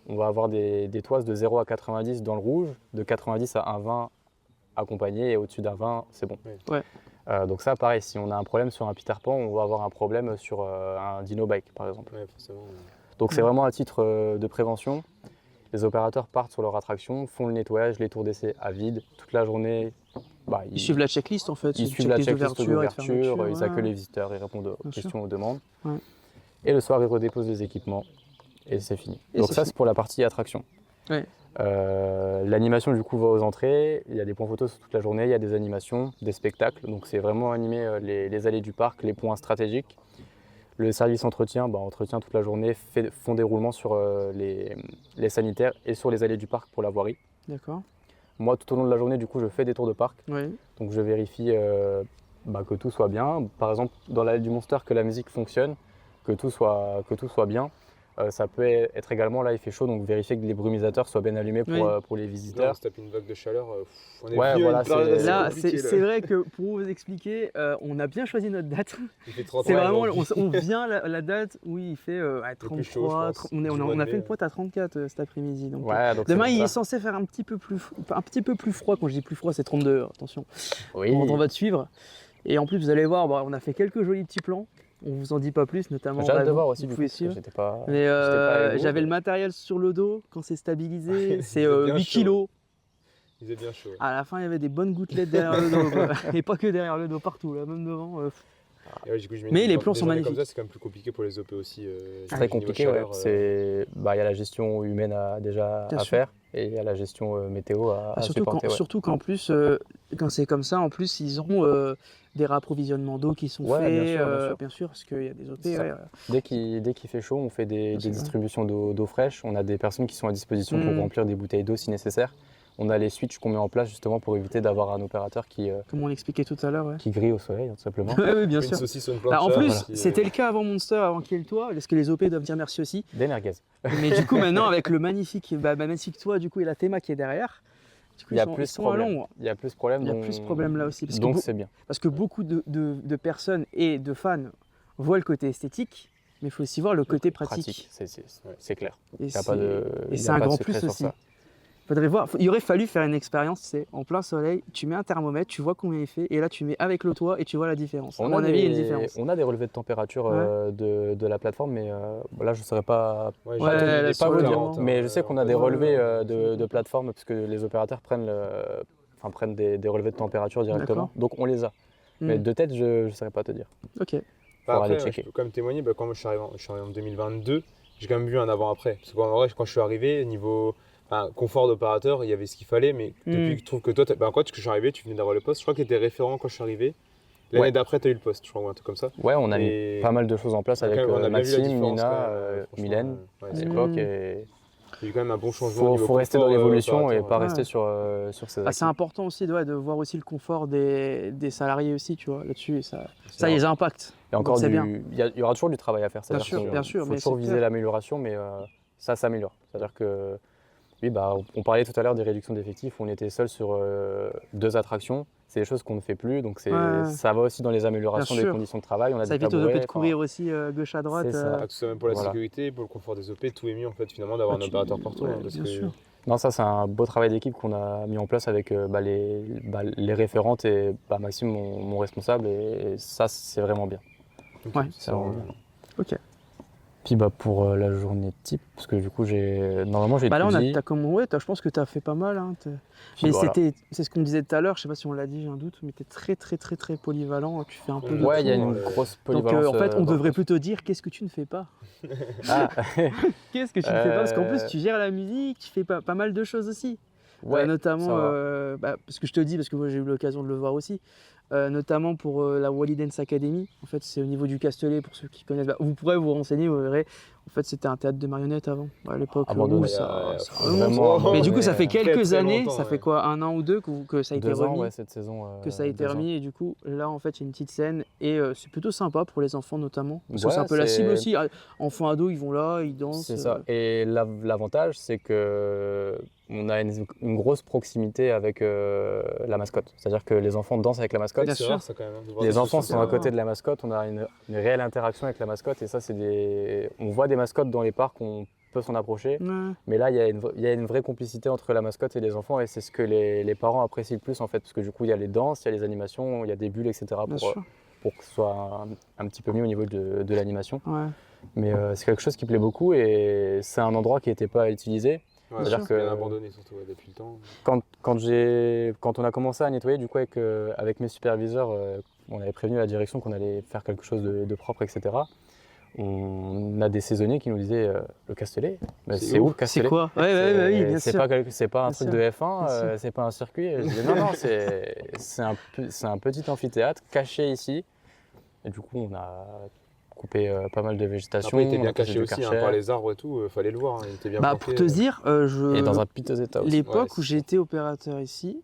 D: on va avoir des toits de 0 à 90 dans le rouge, de 90 à 1,20 accompagné et au-dessus d'un 20 c'est bon. Donc ça, pareil, si on a un problème sur un Peter Pan, on va avoir un problème sur un Dino Bike, par exemple. Donc c'est vraiment à titre de prévention. Les opérateurs partent sur leur attraction, font le nettoyage, les tours d'essai à vide, toute la journée.
B: Ils suivent la checklist en fait.
D: Ils suivent la checklist d'ouverture, ils accueillent les visiteurs, ils répondent aux questions, aux demandes. Et le soir, ils redéposent les équipements et c'est fini. Donc ça, c'est pour la partie attraction. L'animation du coup va aux entrées, il y a des points photos sur toute la journée, il y a des animations, des spectacles, donc c'est vraiment animer les allées du parc, les points stratégiques. Le service entretien, entretient toute la journée, font des roulements sur les sanitaires et sur les allées du parc pour la voirie.
B: D'accord.
D: Moi tout au long de la journée du coup je fais des tours de parc, donc je vérifie que tout soit bien, par exemple dans l'allée du Monster que la musique fonctionne, que tout soit bien. Ça peut être également, là il fait chaud, donc vérifier que les brumisateurs soient bien allumés pour les visiteurs.
C: On se tape une vague de chaleur, on est
B: là, c'est vrai que pour vous expliquer, on a bien choisi notre date.
C: Il fait 33,
B: c'est vraiment, on vient la date où il fait 33, on a fait une pointe à 34 cet après-midi. Donc, demain il est censé faire un petit peu plus froid, quand je dis plus froid c'est 32, attention, on va te suivre. Et en plus vous allez voir, on a fait quelques jolis petits plans. On vous en dit pas plus, notamment.
D: J'ai hâte de voir aussi, du coup,
B: j'étais pas j'avais le matériel sur le dos quand c'est stabilisé, c'est 8 kilos.
C: Il faisait bien chaud.
B: À la fin, il y avait des bonnes gouttelettes derrière le dos, et pas que derrière le dos, partout, là, même devant. Mais les plans sont magnifiques.
C: Comme ça, c'est quand même plus compliqué pour les OP aussi.
D: Très compliqué, il y a la gestion humaine à faire et il y a la gestion météo à supporter.
B: Surtout qu'en plus, quand c'est comme ça, en plus, ils auront des réapprovisionnements d'eau qui sont faits, bien sûr, parce qu'il y a des OP.
D: Dès qu'il fait chaud, on fait des distributions d'eau fraîche. On a des personnes qui sont à disposition pour remplir des bouteilles d'eau si nécessaire. On a les switches qu'on met en place justement pour éviter d'avoir un opérateur qui,
B: comme on l'expliquait tout à l'heure,
D: qui grille au soleil, tout simplement.
B: Oui, bien sûr. En plus,
C: qui,
B: c'était le cas avant Monster, avant qu'il y ait le toit. Est-ce que les OP doivent dire merci aussi?
D: Des merguez.
B: Mais du coup, maintenant, avec le magnifique toit, du coup, et la théma qui est derrière, du coup,
D: il y a plus de problèmes. Il y a plus de problèmes.
B: Il y a plus de problèmes là aussi.
D: Donc c'est bien.
B: Parce que beaucoup de personnes et de fans voient le côté esthétique, mais il faut aussi voir le côté pratique.
D: C'est clair.
B: Et c'est un grand plus aussi. Il aurait fallu faire une expérience, c'est en plein soleil, tu mets un thermomètre, tu vois combien il fait, et là tu mets avec le toit et tu vois la différence. À mon avis, il y a une différence.
D: On a des relevés de température de la plateforme, mais là je ne saurais pas vous dire. Mais je sais qu'on a des relevés de plateforme, parce que les opérateurs prennent des relevés de température directement, donc on les a. Mais de tête, je ne saurais pas te dire.
B: Ok.
C: Après, je peux quand même témoigner, quand moi je suis arrivé en 2022, j'ai quand même vu un avant-après. Parce qu'en vrai, quand je suis arrivé, niveau confort d'opérateur, il y avait ce qu'il fallait, mais depuis que je trouve que toi, quand je suis arrivé, tu venais d'avoir le poste, je crois que tu étais référent quand je suis arrivé. L'année d'après, tu as eu le poste, je crois, ou un truc comme ça.
D: Ouais, on a mis pas mal de choses en place avec Maxime, Nina, Mylène à l'époque.
C: Il y a eu quand même un bon changement.
D: Il faut rester dans l'évolution et pas rester sur ces acquis.
B: C'est important aussi de voir aussi le confort des salariés aussi, tu vois, là-dessus. Ça les impacte.
D: Et encore, il y aura toujours du travail à faire.
B: Bien sûr.
D: Il faut toujours viser l'amélioration, mais ça s'améliore. C'est-à-dire que oui, on parlait tout à l'heure des réductions d'effectifs, on était seul sur 2 attractions, c'est des choses qu'on ne fait plus, donc ça va aussi dans les améliorations des conditions de travail.
B: Ça évite aux OP de courir aussi gauche à droite.
C: Tout ça, même pour la sécurité, pour le confort des OP, tout est mieux en fait finalement d'avoir un opérateur partout.
B: Bien sûr.
D: Non, ça c'est un beau travail d'équipe qu'on a mis en place avec les référentes et Maxime, mon responsable, et ça c'est vraiment bien.
B: C'est vraiment bien. Ok.
D: Puis pour la journée type, parce que du coup normalement j'ai
B: là je pense que tu as fait pas mal. Hein, mais c'est ce qu'on disait tout à l'heure, je sais pas si on l'a dit, j'ai un doute, mais tu es très très très très polyvalent, tu fais un peu de tout.
D: Ouais, il y a une grosse polyvalence.
B: Donc en fait on devrait plutôt dire qu'est-ce que tu ne fais pas. Qu'est-ce que tu ne fais pas, parce qu'en plus tu gères la musique, tu fais pas mal de choses aussi. Notamment, parce que je te dis, parce que moi j'ai eu l'occasion de le voir aussi, notamment pour la Wally Dance Academy. En fait, c'est au niveau du Castellet, pour ceux qui connaissent. Vous pourrez vous renseigner, vous verrez. En fait, c'était un théâtre de marionnettes avant, à l'époque.
D: Abandonné.
B: Ça
D: Vraiment
B: remonte. Mais du coup, ça fait
C: Très,
B: quelques
C: très
B: années,
C: longtemps,
B: ça fait quoi, 1 an ou 2 que ça a été
D: 2 ans,
B: remis,
D: ouais, cette saison.
B: que ça a été
D: 2 ans.
B: remis, et du coup, là, en fait, il y a une petite scène, et c'est plutôt sympa pour les enfants notamment, parce que
D: Ouais,
B: c'est un peu la cible
D: c'est-
B: aussi. Enfants, ados, ils vont là, ils dansent.
D: C'est ça. Et l'avantage, c'est que on a une grosse proximité avec la mascotte. C'est-à-dire que les enfants dansent avec la mascotte.
B: Bien
C: C'est
B: sûr.
C: rare, ça, quand même, hein, de voir
D: Les
C: des
D: enfants
C: choses
D: sont
C: comme
D: à
C: ça.
D: côté de la mascotte, on a une réelle interaction avec la mascotte, et ça, on voit des mascottes dans les parcs, on peut s'en approcher,
B: Ouais.
D: mais là, il y a une vraie complicité entre la mascotte et les enfants, et c'est ce que les parents apprécient le plus, en fait, parce que du coup, il y a les danses, il y a les animations, il y a des bulles, etc.,
B: Bien sûr.
D: pour que ce soit un petit peu mieux au niveau de l'animation.
B: Ouais.
D: Mais c'est quelque chose qui plaît beaucoup, et c'est un endroit qui n'était pas utilisé.
C: Ouais,
D: C'est-à-dire
C: c'est bien
D: que-
C: abandonné, surtout, ouais, depuis le temps.
D: Quand on a commencé à nettoyer, du coup, avec mes superviseurs, on avait prévenu la direction qu'on allait faire quelque chose de propre, etc. On a des saisonniers qui nous disaient le Castellet, mais
C: C'est
D: c'est où
C: où
D: le Castellet?
B: C'est quoi? Oui, bien sûr.
D: C'est pas un
B: Bien
D: truc
B: sûr,
D: de F1,
B: bien sûr.
D: c'est pas un circuit. Et je disais non, c'est un petit amphithéâtre caché ici. Et du coup, on a coupé pas mal de végétation.
C: Après, il était
D: on a
C: bien
D: posé
C: caché
D: du
C: aussi, hein,
D: Karcher.
C: par les arbres et tout, fallait le voir, hein, il était bien
B: Bah,
C: planqué.
B: pour te dire,
D: Et dans un piteux état aussi.
B: l'époque
C: Ouais,
B: où
C: c'est
B: j'ai été opérateur ici,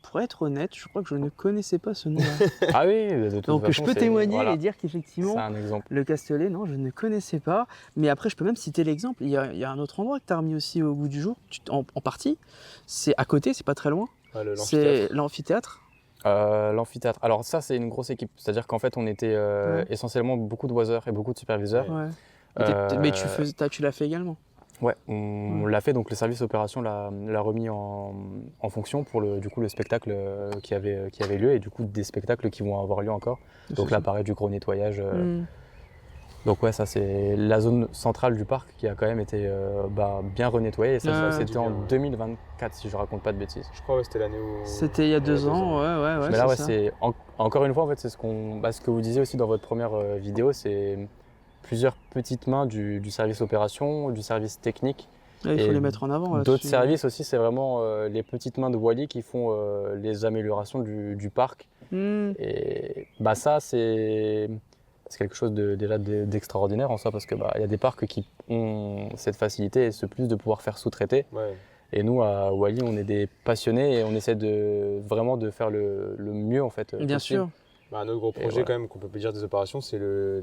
B: pour être honnête, je crois que je ne connaissais pas ce nom-là.
D: Ah oui, de toute
B: Donc
D: façon,
B: je peux
D: c'est-
B: témoigner
D: voilà,
B: et dire
D: c'est
B: qu'effectivement,
D: un exemple.
B: le Castellet, non, je ne connaissais pas. Mais après, je peux même citer l'exemple. Il y a un autre endroit que tu as remis aussi au goût du jour, en partie. C'est à côté, c'est pas très loin.
C: Ouais,
B: C'est l'amphithéâtre.
D: L'amphithéâtre. Alors ça, c'est une grosse équipe. C'est-à-dire qu'en fait, on était
B: Ouais.
D: essentiellement beaucoup de oiseurs et beaucoup de superviseurs.
B: Ouais.
D: Euh,
B: Mais tu l'as fait également.
D: Ouais, on l'a fait. Donc le service opération l'a remis en fonction pour du coup, le spectacle qui avait lieu, et du coup des spectacles qui vont avoir lieu encore. Donc là, pareil, du gros nettoyage.
B: Mm.
D: Donc ouais, ça c'est la zone centrale du parc qui a quand même été bien renettoyée. Et ça,
B: Ah.
D: c'était en
C: Bien, ouais.
D: 2024, si je raconte pas de bêtises.
C: Je crois que c'était l'année où.
B: C'était il y a 2 ans, ouais.
D: Mais là, ouais,
B: ça.
D: c'est encore une fois, en fait, c'est ce que vous disiez aussi dans votre première vidéo, c'est plusieurs petites mains du service opération, du service technique.
B: Ouais, il faut
D: et
B: les mettre en avant.
D: D'autres
B: là-dessus.
D: services aussi, c'est vraiment les petites mains de Wally qui font les améliorations du parc.
B: Mm.
D: Et ça, c'est quelque chose déjà d'extraordinaire en soi, parce que il y a des parcs qui ont cette facilité et ce plus de pouvoir faire sous-traiter.
C: Ouais.
D: Et nous, à Wally, on est des passionnés et on essaie vraiment de faire le mieux, en fait.
B: Bien
D: possible.
B: sûr.
C: Bah, un autre gros projet,
D: voilà.
C: quand même, qu'on peut dire des opérations, c'est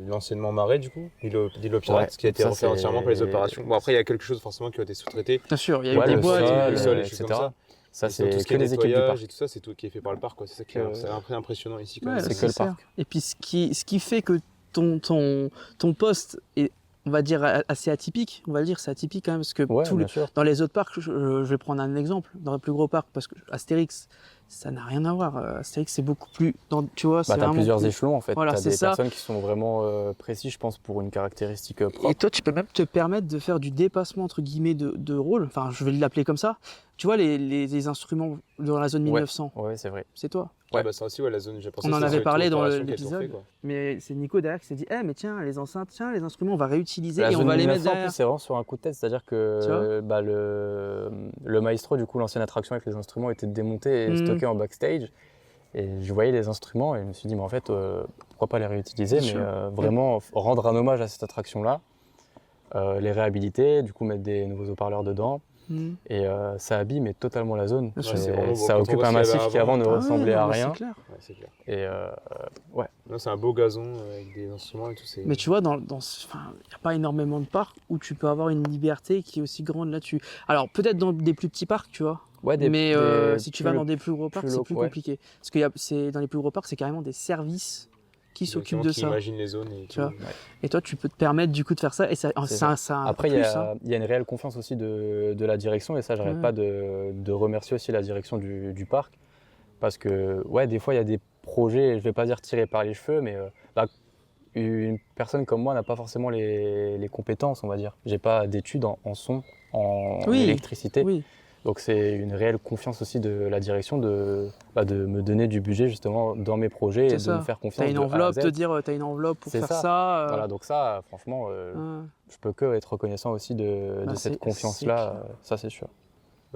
C: l'anciennement marais, du coup, l'îlot Pirate,
D: Ouais,
C: qui a été
D: ça,
C: refait entièrement pour les
D: c'est-
C: opérations. Bon, après, il y a quelque chose forcément qui a été sous-traité.
B: Bien sûr, il y a eu
D: Ouais,
B: des
D: le
B: boîtes.
D: sol,
C: le sol, et des choses
D: etc.
C: comme ça.
D: Ça,
C: Et sinon, tout
D: c'est
C: ce qui
D: que
C: est
D: les équipes du
C: nettoyage
D: parc.
C: et tout ça, c'est tout qui est fait par le parc, quoi. C'est ça qui
D: Que-
C: est un peu impressionnant ici, quand
B: Ouais,
C: même.
D: c'est
B: c'est
D: que le
B: clair.
D: parc.
B: Et puis ce qui fait que ton poste est, on va dire, assez atypique, on va le dire, c'est atypique quand même, parce que
D: Ouais, bien sûr.
B: dans les autres parcs, je vais prendre un exemple, dans le plus gros parc, parce que Astérix, ça n'a rien à voir. Astérix, c'est beaucoup plus, tu vois, c'est
D: T'as
B: vraiment
D: plusieurs
B: plus-
D: échelons, en fait.
B: Voilà,
D: T'as
B: c'est
D: des
B: ça.
D: personnes qui sont vraiment précis, je pense, pour une caractéristique
B: Et
D: propre.
B: toi, tu peux même te permettre de faire du dépassement, entre guillemets, de rôle, enfin, je vais l'appeler comme ça. Tu vois, les instruments dans la zone 1900,
D: Ouais, c'est vrai.
B: c'est toi.
C: Ouais,
D: Ouais.
C: bah, ça aussi, ouais, la zone, j'ai pensé
B: On en
C: c'est
B: avait
C: sur les
B: parlé dans
C: opérations qu'elles ont
B: l'épisode.
C: fait, quoi.
B: Mais c'est Nico derrière qui s'est dit, mais tiens, les enceintes, les instruments, on va réutiliser
D: La
B: et on
D: zone
B: va les
D: 1900,
B: mettre
D: en
B: derrière.
D: plus, c'est vraiment sur un coup de tête, c'est-à-dire
B: Tu vois
D: que le maestro, du coup, l'ancienne attraction avec les instruments, était démonté et
B: Mhm.
D: stocké en backstage. Et je voyais les instruments et je me suis dit, mais en fait, pourquoi pas les réutiliser,
B: Bien
D: mais
B: sûr.
D: vraiment rendre un hommage à cette attraction-là, les réhabiliter, du coup mettre des nouveaux haut-parleurs dedans.
B: Mhm.
D: Et ça abîme mais totalement la zone.
B: Bien sûr.
C: Ouais, c'est vraiment beau.
D: Ça
C: Quand on
D: occupe
C: voit
D: un
C: ce qu'il y avait
D: massif qui
C: avant.
D: avant ne
B: Ah ouais,
D: ressemblait
B: non,
D: à
B: mais
D: rien.
B: C'est clair.
C: Ouais, c'est clair.
D: Et
C: Non, c'est un beau gazon avec des instruments et tout.
B: Mais tu vois, il n'y a pas énormément de parcs où tu peux avoir une liberté qui est aussi grande là-dessus. Alors, peut-être dans des plus petits parcs, tu vois.
D: ouais,
B: Mais si tu vas dans des plus gros parcs, c'est plus
D: ouais.
B: compliqué. Parce que dans les plus gros parcs, c'est carrément des services qui s'occupent de
C: qui
B: ça.
C: imagine les zones et
B: Tu
C: tout.
B: vois. Et toi, tu peux te permettre du coup de faire ça. Et ça
D: C'est
B: a un
D: Après, il
B: plus, hein.
D: y a une réelle confiance aussi de la direction, et ça, j'arrête
B: Ouais.
D: pas de remercier aussi la direction du parc. Parce que, ouais, des fois, il y a des projets, je vais pas dire tirés par les cheveux, mais une personne comme moi n'a pas forcément les compétences, on va dire. J'ai pas d'études en son, en
B: Oui.
D: électricité.
B: Oui,
D: Donc, c'est une réelle confiance aussi de la direction de me donner du budget, justement, dans mes projets et
B: c'est
D: de
B: ça.
D: me faire
B: Tu
D: confiance.
B: as une
D: de A à
B: enveloppe,
D: Z.
B: te dire, tu as une enveloppe pour
D: C'est
B: faire
D: ça.
B: ça.
D: Voilà, donc ça, franchement,
B: ouais.
D: je peux que être reconnaissant aussi de
B: Bah,
D: cette
B: c'est
D: confiance-là,
B: clair.
D: ça c'est sûr.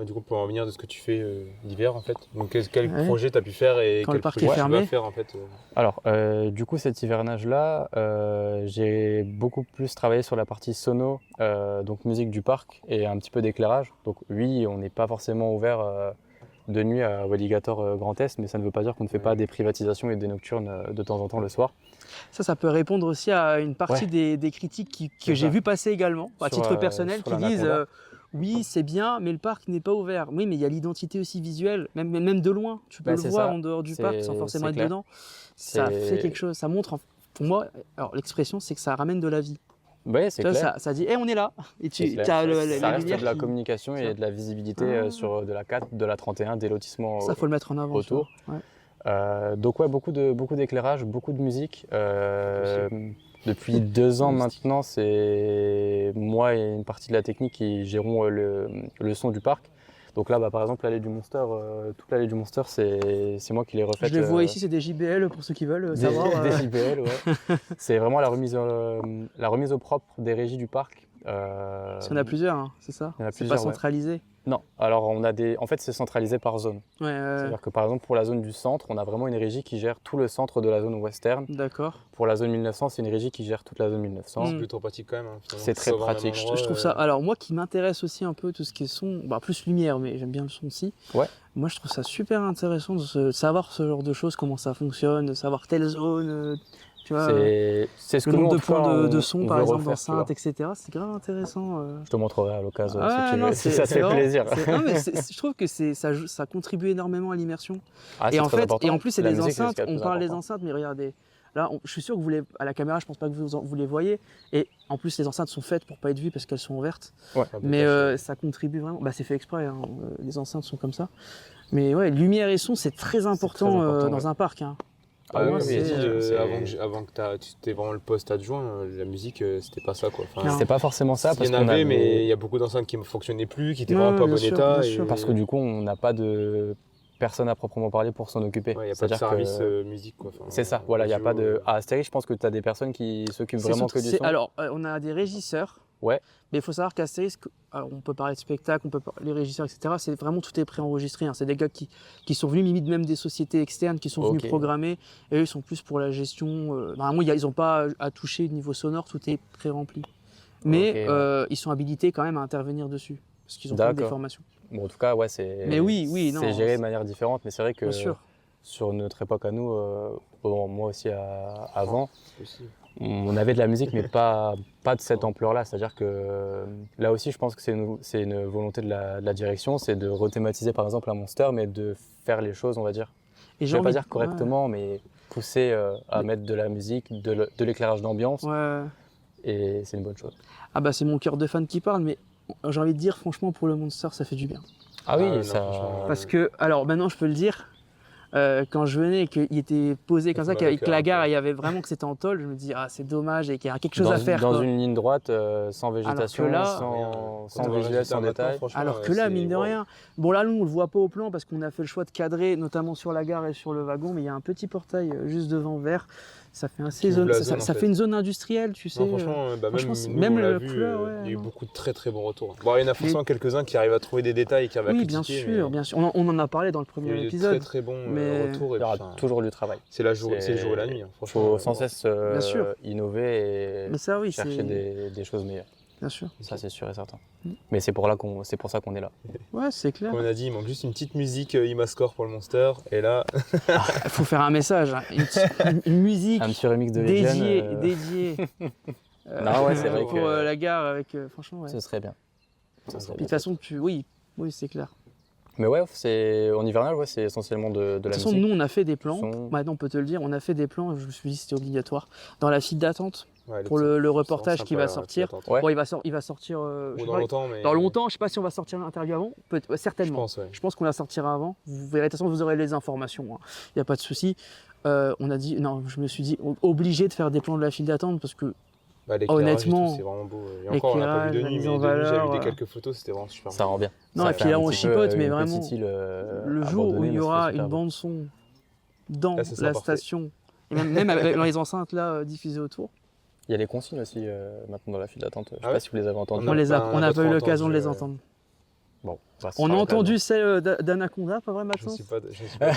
C: Du coup, pour en venir de ce que tu fais l'hiver en fait. Donc quel
B: Ouais.
C: projet tu as pu faire et
B: Quand
C: quel
B: le parc
C: projet
B: est
C: tu
B: fermé.
C: vas faire en fait
D: Alors, du coup, cet hivernage-là, j'ai beaucoup plus travaillé sur la partie sono, donc musique du parc et un petit peu d'éclairage. Donc oui, on n'est pas forcément ouvert de nuit à Alligator Grand Est, mais ça ne veut pas dire qu'on ne fait pas des privatisations et des nocturnes de temps en temps le soir.
B: Ça peut répondre aussi à une partie des critiques que j'ai vu passer également, à
D: Sur,
B: titre personnel,
D: sur
B: qui disent
D: l'Anaconda.
B: oui, c'est bien, mais le parc n'est pas ouvert. Oui, mais il y a l'identité aussi visuelle, même de loin. Tu peux
D: Bah,
B: le
D: c'est
B: voir
D: ça.
B: en dehors du
D: C'est-
B: parc sans forcément
D: c'est
B: être
D: clair.
B: dedans. Ça
D: C'est-
B: fait quelque chose, ça montre, pour moi, alors l'expression, c'est que ça ramène de la vie.
D: Oui, c'est
B: Tu vois,
D: clair.
B: ça dit, on est là. Et
D: C'est clair.
B: as
D: Ça
B: les
D: reste
B: lumières
D: de la
B: qui-
D: communication
B: tu vois.
D: et de la visibilité
B: Ah.
D: sur de la 4, de la 31, des lotissements
B: Ça, faut le mettre en avant. tu
D: autour.
B: vois. Ouais.
D: Donc ouais, beaucoup d'éclairage, beaucoup de musique. Depuis 2 ans maintenant, c'est moi et une partie de la technique qui gérons le son du parc. Donc là, par exemple, l'allée du Monster, toute l'allée du Monster, c'est moi qui l'ai refaite.
B: Je les vois ici, c'est des JBL pour ceux qui veulent savoir.
D: Des JBL, ouais. C'est vraiment la remise au propre des régies du parc.
B: Parce qu'il y en a plusieurs, hein, c'est ça?
D: Il y en a
B: C'est pas
D: plusieurs, ouais.
B: centralisé.
D: Non, alors en fait c'est centralisé par zone.
B: Ouais,
D: C'est-à-dire que par exemple pour la zone du centre, on a vraiment une régie qui gère tout le centre de la zone western.
B: d'accord.
D: Pour la zone 1900, c'est une régie qui gère toute la zone 1900.
C: C'est plutôt pratique quand même. Hein, finalement,
D: C'est
C: que
D: très
C: ce soit au même
D: pratique.
C: endroit,
B: Je trouve ça. Alors moi qui m'intéresse aussi un peu tout ce qui est son, plus lumière, mais j'aime bien le son aussi.
D: Ouais.
B: Moi je trouve ça super intéressant de savoir ce genre de choses, comment ça fonctionne, de savoir telle zone, tu vois,
D: C'est ce
B: le
D: que nous,
B: nombre
D: en
B: de
D: tout cas,
B: points de
D: on
B: son
D: veut
B: par exemple
D: refaire, tu vois.
B: d'enceinte, etc. C'est grave intéressant.
D: Je te montrerai à l'occasion
B: Ah,
D: si tu
B: non,
D: veux, si ça te
B: c'est
D: fait
B: vraiment-
D: plaisir.
B: Non, mais je trouve que ça contribue énormément à l'immersion.
D: Ah,
B: Et
D: c'est
B: en
D: très
B: fait,
D: important.
B: et en plus c'est
D: La
B: les
D: musique, c'est ce
B: enceintes.
D: qu'il y a de
B: On
D: plus
B: parle des
D: important.
B: enceintes, mais regardez. Là, je suis sûr que à la caméra, je pense pas que vous les voyez. Et en plus, les enceintes sont faites pour pas être vues parce qu'elles sont ouvertes.
C: un peu
B: Mais
C: caché.
B: ça contribue vraiment. C'est fait exprès. Hein. Les enceintes sont comme ça. Mais ouais, lumière et son, c'est très important,
D: important,
B: dans
D: ouais.
B: un parc. Hein.
C: Ah
B: Pour moi,
C: oui, mais
B: c'est,
C: si,
D: c'est-
C: avant que tu étais vraiment le poste adjoint, la musique, c'était pas ça quoi. Enfin,
B: Non.
D: C'était pas forcément ça
C: il
D: parce
C: y en
D: qu'on
C: avait,
D: avait...
C: mais il y a beaucoup d'enceintes qui ne fonctionnaient plus, qui étaient
B: Ouais,
C: vraiment pas en
B: bien
C: bon
B: sûr,
C: état.
B: bien sûr.
D: Parce que du coup, on n'a pas de personne à proprement parler pour s'en occuper.
C: il n'y a pas de
D: C'est-à-dire
C: service
D: que-
C: musique quoi. Enfin,
D: C'est ça, voilà, il n'y a
C: audio,
D: pas de... À Astérix, je pense que tu as des personnes qui s'occupent
B: c'est
D: vraiment
B: surtout-
D: que du
B: c'est-
D: son.
B: Alors, on a des régisseurs.
D: Ouais.
B: Mais il faut savoir qu'Astérix, on peut parler de spectacle, les régisseurs, etc. C'est vraiment tout est préenregistré. Hein. C'est des gars qui sont venus limite même des sociétés externes qui sont venus
D: Ok.
B: programmer. Et eux, ils sont plus pour la gestion. Normalement, ils n'ont pas à toucher au niveau sonore, tout est pré-rempli. Mais
D: Ok, ouais.
B: ils sont habilités quand même à intervenir dessus. Parce qu'ils ont quand même des
D: D'accord.
B: formations.
D: Bon, en tout cas, ouais, c'est...
B: Mais oui, non,
D: C'est géré de
B: c'est-
D: manière différente, mais c'est vrai que
B: Bien sûr.
D: sur notre époque à nous, moi aussi avant,
C: aussi.
D: on avait de la musique, mais pas de cette ampleur-là. C'est-à-dire que là aussi, je pense que c'est une volonté de la direction, c'est de rethématiser par exemple un Monster, mais de faire les choses, on va dire,
B: Et
D: je
B: j'ai
D: vais pas
B: envie-
D: dire correctement, mais pousser à mettre de la musique, de l'éclairage d'ambiance,
B: Ouais.
D: et c'est une bonne chose.
B: Ah bah c'est mon cœur de fan qui parle, mais j'ai envie de dire franchement pour le Monster ça fait du bien.
D: Ah oui,
C: Ah, non,
D: ça...
C: franchement,
B: Parce que, alors maintenant je peux le dire, quand je venais et qu'il était posé comme ça,
C: Ça
B: qu'avec
C: m'avait
B: la
C: fait un
B: gare
C: peu.
B: il y avait vraiment que c'était en tôle, je me dis c'est dommage et qu'il y a quelque chose à faire.
D: dans
B: quoi.
D: une ligne droite, sans végétation,
B: là,
D: sans visuel, sans détail.
B: Alors que là, mine de rien, bon là nous on le voit pas au plan parce qu'on a fait le choix de cadrer, notamment sur la gare et sur le wagon, mais il y a un petit portail juste devant vert. Ça fait
C: Qui ouvre la
B: ça
C: zone, en fait.
B: fait une zone industrielle, tu sais.
C: Non, franchement,
B: franchement,
C: même
B: la
C: la vue,
B: couleur, ouais,
C: il y a eu
B: non.
C: beaucoup de très très bons retours. Bon, il y en a forcément quelques-uns qui arrivent à trouver des détails et qui arrivent à
B: Oui,
C: critiquer.
B: bien sûr. On en a parlé dans le
C: Il y a
B: premier
C: eu de
B: épisode.
C: très très bons
B: mais-
C: retours.
D: Il
C: Et
D: y aura
C: puis, enfin,
D: toujours du travail.
C: c'est le jour et la nuit. Hein,
D: Il
C: franchement,
D: faut sans cesse
B: Bien sûr.
D: innover et
B: Mais ça, oui,
D: chercher des choses meilleures.
B: bien sûr.
D: Ça, c'est sûr et certain.
B: Mm.
D: Mais c'est pour ça qu'on est là.
B: Ouais, c'est clair.
C: Comme on a dit, il manque juste une petite musique Imascore pour le Monster. Et là,
B: Il faut faire un message, hein. Une musique
D: Un petit remix de Legend,
B: dédiée.
D: Non, ouais, c'est vrai
B: pour
D: que-
B: la gare avec, franchement, ouais.
D: ce serait bien. Ce serait
B: Puis de
D: bien.
B: toute façon, oui, c'est clair.
D: Mais ouais, en hivernal, ouais, c'est essentiellement de
B: De
D: la
B: toute façon,
D: musique.
B: nous, on a fait des plans.
D: Son.
B: Maintenant, on peut te le dire, on a fait des plans. Je me suis dit que c'était obligatoire dans la file d'attente
C: ouais,
B: pour le reportage qui va sortir.
D: Ouais.
B: Bon, il va sortir. je
C: Ou
B: sais
C: dans
B: pas,
C: longtemps, mais.
B: dans longtemps. Je sais pas si on va sortir l'interview avant.
C: Je
B: Certainement.
C: pense, ouais.
B: Je pense qu'on la sortira avant. Vous verrez, de toute façon, vous aurez les informations. Il n'y a pas de souci. On a dit, non, je me suis dit, obligé de faire des plans de la file d'attente parce que
C: Bah, l'éclairage
B: honnêtement,
C: et tout, c'est vraiment beau. Et encore, on l'a pas vu de
B: l'éclairage, la
C: nuit,
B: mise
C: mais
B: en
C: de nuit, j'avais
B: valeur,
C: vu des quelques photos, c'était vraiment super
D: Ça
C: beau.
D: rend bien.
B: Non,
D: Ça
B: et
D: fait
B: puis là,
D: un
B: on
D: petit peu,
B: chipote, mais
D: une
B: vraiment,
D: petite île,
B: le jour où
D: abandonnée,
B: il y
D: mais
B: aura
D: c'est super
B: une
D: beau.
B: bande son dans
C: Là, ça sera
B: la
C: parfait.
B: station, et même dans les enceintes là diffusées autour,
D: Il y a les consignes aussi maintenant dans la file d'attente. Je sais
C: Ah
D: pas
C: ouais
D: si vous les avez entendues.
C: Non.
B: on n'a
C: pas
B: pas eu
C: trop
B: l'occasion de
C: entendu,
B: les entendre.
D: Bon,
B: on a entendu celle d'Anaconda, pas vrai
C: Je
B: Maxence?
C: ne suis pas.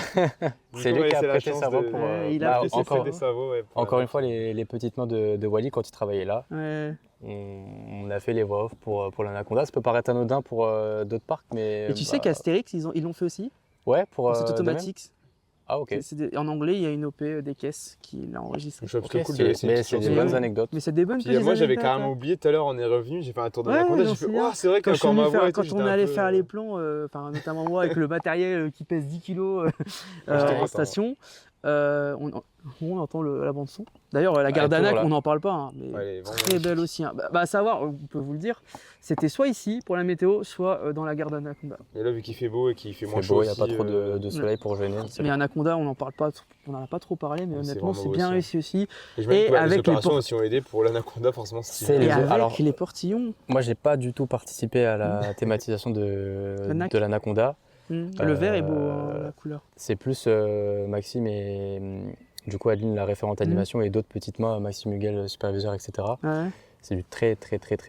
D: C'est lui qui a prêté sa voix pour.
B: il a prêté
C: encore
B: sa
C: voix.
D: Encore une fois, les petites mains de Wally quand il travaillait là.
B: Ouais.
D: On a fait les voix off pour l'Anaconda. Ça peut paraître anodin pour d'autres parcs, mais.
B: Et tu sais qu'Astérix, ils l'ont fait aussi?
D: Ouais,
B: Pour cet
D: Damien.
B: Automatics.
D: Ah, ok.
B: En anglais, il y a une OP des caisses qui l'a enregistré.
C: Je
D: Ok,
C: cool
D: mais c'est des bonnes anecdotes.
B: Mais c'est des bonnes
C: Puis
B: petites
C: moi j'avais
B: anecdotes,
C: carrément
B: hein.
C: oublié tout à l'heure, on est revenu, j'ai fait un tour de
B: Ouais,
C: l'Anaconda,
B: j'en
C: j'ai fait
B: souviens.
C: oh, c'est vrai
B: Quand,
C: qu'il y a encore ma voix et tout.
B: quand on allait faire les plans, notamment moi avec le matériel qui pèse 10 kilos en station, on entend la bande son. D'ailleurs la Gardanac, on n'en parle pas, hein, mais
C: Ouais,
B: très belle aussi. Hein. Bah, à savoir, on peut vous le dire, c'était soit ici pour la météo, soit dans la Gardanac.
C: Et là vu qu'il fait beau et qu'il fait moins
D: C'est
C: chaud,
D: beau, il n'y a pas trop de soleil pour gêner.
B: Mais Anaconda, on n'en a pas trop parlé, mais honnêtement c'est bien réussi aussi.
C: Et je me dis que
B: avec
C: les opérations aussi ont aidé pour l'Anaconda, forcément.
B: Et avec les portillons.
D: Moi j'ai pas du tout participé à la thématisation de l'Anaconda.
B: Le vert est beau, la couleur.
D: C'est plus Maxime et du coup Adeline, la référente animation, et d'autres petites mains, Maxime Huguel, superviseur, etc.
B: Ouais.
D: C'est du très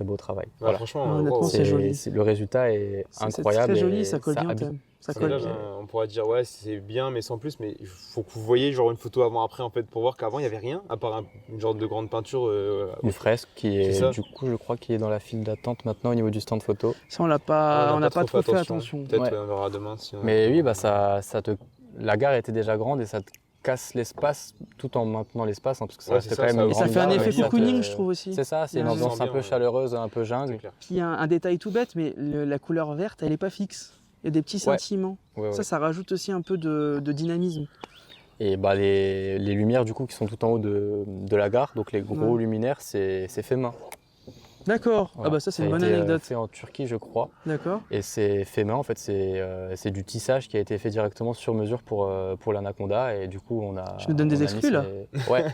D: beau travail.
C: Ouais,
D: Voilà.
C: franchement,
B: honnêtement, c'est joli.
D: Le résultat est incroyable.
B: C'est très joli, ça colle bien. Ça colle.
C: On pourrait dire ouais c'est bien mais sans plus, mais il faut que vous voyez genre une photo avant après en fait pour voir qu'avant il n'y avait rien à part une genre de grande peinture.
D: Une fresque qui est du coup je crois qui est dans la file d'attente maintenant au niveau du stand photo.
B: Ça on n'a pas trop fait attention.
C: Peut-être on verra demain si on...
D: Mais oui bah la gare était déjà grande et ça te casse l'espace tout en maintenant l'espace parce que ça reste quand même une
B: et ça
D: grande
B: fait un
D: gare,
B: effet cocooning je trouve aussi.
D: C'est ça, c'est une ambiance un peu chaleureuse, un peu jungle.
B: Puis il y a un détail tout bête mais la couleur verte elle est pas fixe. Il y a des petits sentiments. Ça rajoute aussi un peu de dynamisme.
D: Et bah les lumières du coup qui sont tout en haut de la gare, donc les gros luminaires, c'est fait main.
B: D'accord. Voilà. Ah bah ça c'est une bonne anecdote.
D: C'est fait en Turquie je crois.
B: D'accord.
D: Et c'est fait main en fait, c'est du tissage qui a été fait directement sur mesure pour l'Anaconda et du coup on a.
B: Tu me donnes des exclus là.
D: Ouais.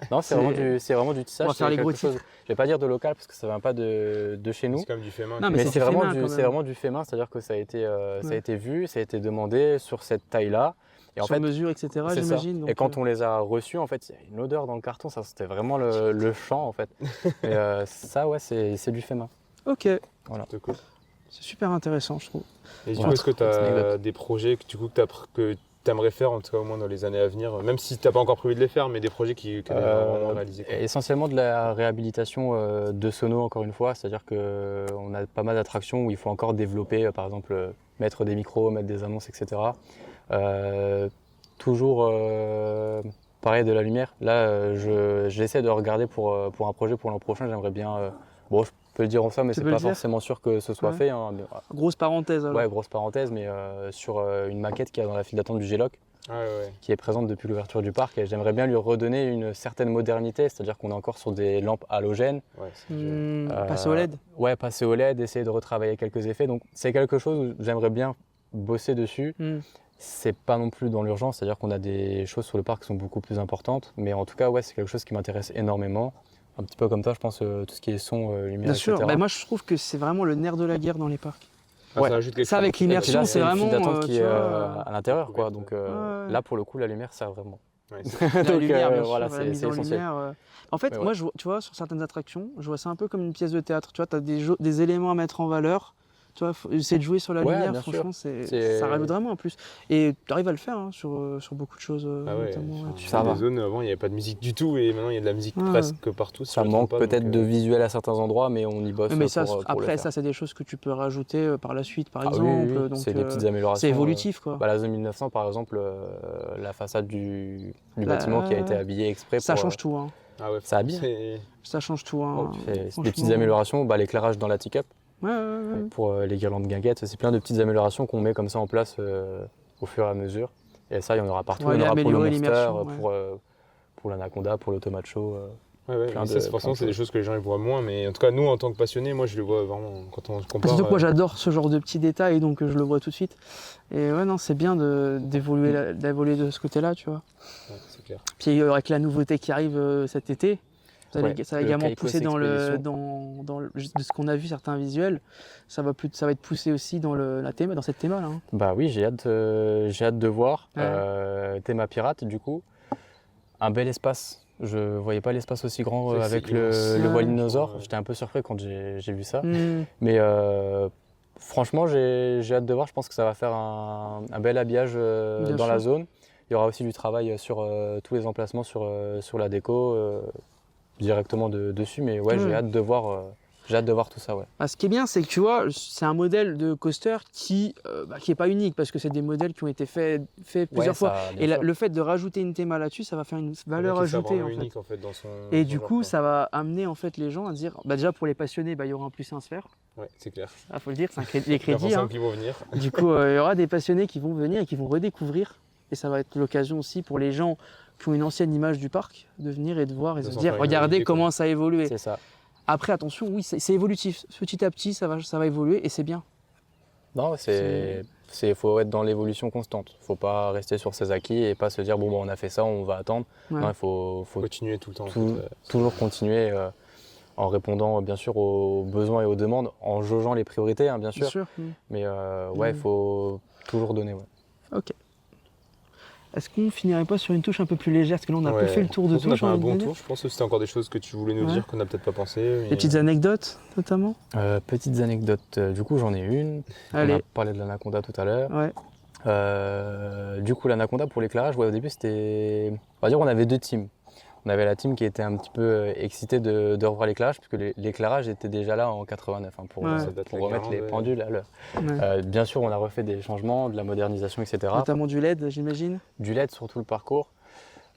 D: Non c'est vraiment du tissage.
B: On va faire les gros titres.
D: Je vais pas dire de local parce que ça vient pas de chez nous.
C: C'est quand même du fait main.
B: Non,
D: mais c'est vraiment du fait main, c'est-à-dire que ça a été vu, ça a été demandé sur cette taille-là. Et en
B: sur
D: fait,
B: mesure, etc. J'imagine. Donc
D: et quand on les a reçus, en fait, il y a une odeur dans le carton. Ça, c'était vraiment le champ, en fait. Et ça, ouais, c'est du fait main.
B: Ok.
D: Voilà.
B: C'est super intéressant, je trouve.
C: Et du coup, est-ce que tu as des projets que tu aimerais faire, en tout cas au moins dans les années à venir, même si tu n'as pas encore prévu de les faire, mais des projets qui vraiment réalisés?
D: Essentiellement de la réhabilitation de sono, encore une fois. C'est-à-dire qu'on a pas mal d'attractions où il faut encore développer, par exemple, mettre des micros, mettre des annonces, etc. Toujours pareil de la lumière. Là, j'essaie de regarder pour un projet pour l'an prochain. J'aimerais bien. Bon, je peux le dire en ça, mais c'est pas forcément sûr que ce soit fait. Hein, mais,
B: grosse parenthèse. Alors.
D: Ouais, grosse parenthèse, mais sur une maquette qu'il y a dans la file d'attente du G-Loc, qui est présente depuis l'ouverture du parc. Et j'aimerais bien lui redonner une certaine modernité, c'est-à-dire qu'on est encore sur des lampes halogènes.
B: Passer au LED.
D: Ouais, passer au LED, essayer de retravailler quelques effets. Donc c'est quelque chose où j'aimerais bien bosser dessus. C'est pas non plus dans l'urgence, c'est-à-dire qu'on a des choses sur le parc qui sont beaucoup plus importantes, mais en tout cas, ouais, c'est quelque chose qui m'intéresse énormément. Un petit peu comme toi, je pense, tout ce qui est son, lumière,
B: Bien sûr,
D: etc.
B: Moi je trouve que c'est vraiment le nerf de la guerre dans les parcs.
C: Ça
B: avec l'immersion, c'est vraiment.
D: Une file d'attente qui est à l'intérieur, quoi. Donc là, pour le coup, la lumière sert vraiment.
B: La lumière, bien sûr,
D: voilà,
B: la mise en lumière. En fait, moi, tu vois, sur certaines attractions, je vois ça un peu comme une pièce de théâtre. Tu vois, tu as des éléments à mettre en valeur. Tu vois, essayer de jouer sur la lumière, franchement, ça rajoute vraiment en plus. Et tu arrives à le faire sur beaucoup de choses.
C: Ça va. Dans les zones, avant, il n'y avait pas de musique du tout et maintenant, il y a de la musique presque partout.
D: Ça manque peut-être de visuel à certains endroits, mais on y bosse
B: mais ça,
D: pour
B: après,
D: le faire.
B: ça, c'est des choses que tu peux rajouter par la suite, par exemple.
D: Oui. C'est des petites améliorations.
B: C'est évolutif, quoi.
D: La zone 1900, par exemple, la façade du bâtiment qui a été habillée exprès
B: ça change tout. Hein.
D: Ça habille.
B: Ça change tout. Hein.
D: Des petites améliorations, l'éclairage dans la teacup. Pour les guirlandes guinguettes, c'est plein de petites améliorations qu'on met comme ça en place au fur et à mesure. Et ça, il y en aura partout. Il y en aura pour le Monster, pour l'Anaconda, pour l'Automate Show.
C: Forcément, c'est des choses que les gens ils voient moins, mais en tout cas, nous, en tant que passionnés, moi, je le vois vraiment quand on se compare.
B: Surtout que moi, j'adore ce genre de petits détails, donc je le vois tout de suite. Et c'est bien d'évoluer de ce côté-là, tu vois.
C: C'est clair.
B: Puis avec la nouveauté qui arrive cet été, ça va également pousser de ce qu'on a vu certains visuels, ça va être poussé aussi dans cette théma là. Hein.
D: Bah oui, j'ai hâte de voir. Théma pirate du coup, un bel espace. Je voyais pas l'espace aussi grand avec le voile dinosaure. J'étais un peu surpris quand j'ai vu ça. Mais Franchement, j'ai hâte de voir. Je pense que ça va faire un bel habillage dans la zone. Il y aura aussi du travail sur tous les emplacements sur la déco directement dessus. Mais ouais, j'ai hâte de voir. J'ai hâte de voir tout ça, ouais.
B: Ce qui est bien, c'est que tu vois, c'est un modèle de coaster qui est pas unique parce que c'est des modèles qui ont été faits plusieurs fois. Et le fait de rajouter une théma là-dessus, ça va faire une valeur ajoutée en fait.
C: Unique, en fait, dans son,
B: et du coup, ça va amener en fait les gens à dire, déjà pour les passionnés, il y aura un plus 1 sphère.
C: Ouais, c'est clair.
B: Il faut le dire, c'est les crédits.
C: Qui vont venir.
B: Du coup, il y aura des passionnés qui vont venir et qui vont redécouvrir. Et ça va être l'occasion aussi pour les gens qui ont une ancienne image du parc de venir et de voir et de se dire, regardez comment ça a évolué.
D: C'est ça.
B: Après, attention, oui, c'est évolutif. Petit à petit, ça va évoluer et c'est bien.
D: Non, faut être dans l'évolution constante. Faut pas rester sur ses acquis et pas se dire, bon, on a fait ça, on va attendre. Ouais. Non, il faut
C: continuer tout le temps.
D: Toujours continuer en répondant, bien sûr, aux besoins et aux demandes, en jaugeant les priorités, hein, bien sûr. Mais ouais, il faut toujours donner. Ouais.
B: Ok. Est-ce qu'on finirait pas sur une touche un peu plus légère? Parce que là, on a peu fait le tour de tout.
C: On a fait un bon tour. Je pense que c'était encore des choses que tu voulais nous dire qu'on n'a peut-être pas pensé.
B: Des petites anecdotes, notamment?
D: Petites anecdotes. Du coup, j'en ai une.
B: Allez.
D: On a parlé de l'Anaconda tout à l'heure.
B: Ouais.
D: Du coup, l'Anaconda, pour l'éclairage, au début, c'était... On va dire qu'on avait 2 teams. On avait la team qui était un petit peu excitée de revoir l'éclairage, parce que l'éclairage était déjà là en 89, hein, pour remettre les pendules à l'heure. Bien sûr, on a refait des changements, de la modernisation, etc.
B: Notamment du LED, j'imagine.
D: Du LED sur tout le parcours.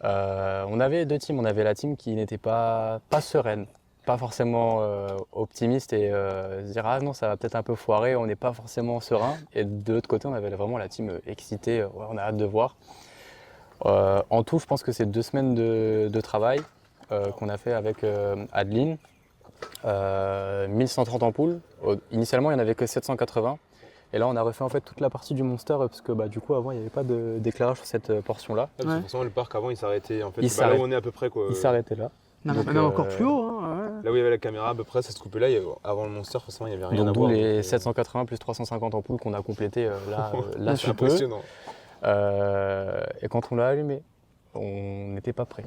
D: On avait 2 teams. On avait la team qui n'était pas sereine, pas forcément optimiste et se dire « Ah non, ça va peut-être un peu foirer, on n'est pas forcément serein ». Et de l'autre côté, on avait vraiment la team excitée, on a hâte de voir. En tout, je pense que c'est 2 semaines de travail qu'on a fait avec Adeline. 1130 ampoules. Initialement, il n'y en avait que 780. Et là, on a refait en fait toute la partie du Monster parce que du coup, avant, il n'y avait pas d'éclairage sur cette portion-là.
C: De toute façon, le parc avant, il s'arrêtait. En fait, là où on est à peu près.
D: Il s'arrêtait là.
B: Donc, encore plus haut. Hein,
C: Là où il y avait la caméra, à peu près, ça se coupait là. Avant le Monster, forcément, il n'y avait rien à voir.
D: Donc, les 780 plus 350 ampoules qu'on a complétées là
C: c'est impressionnant.
D: Et quand on l'a allumé, on n'était pas prêt.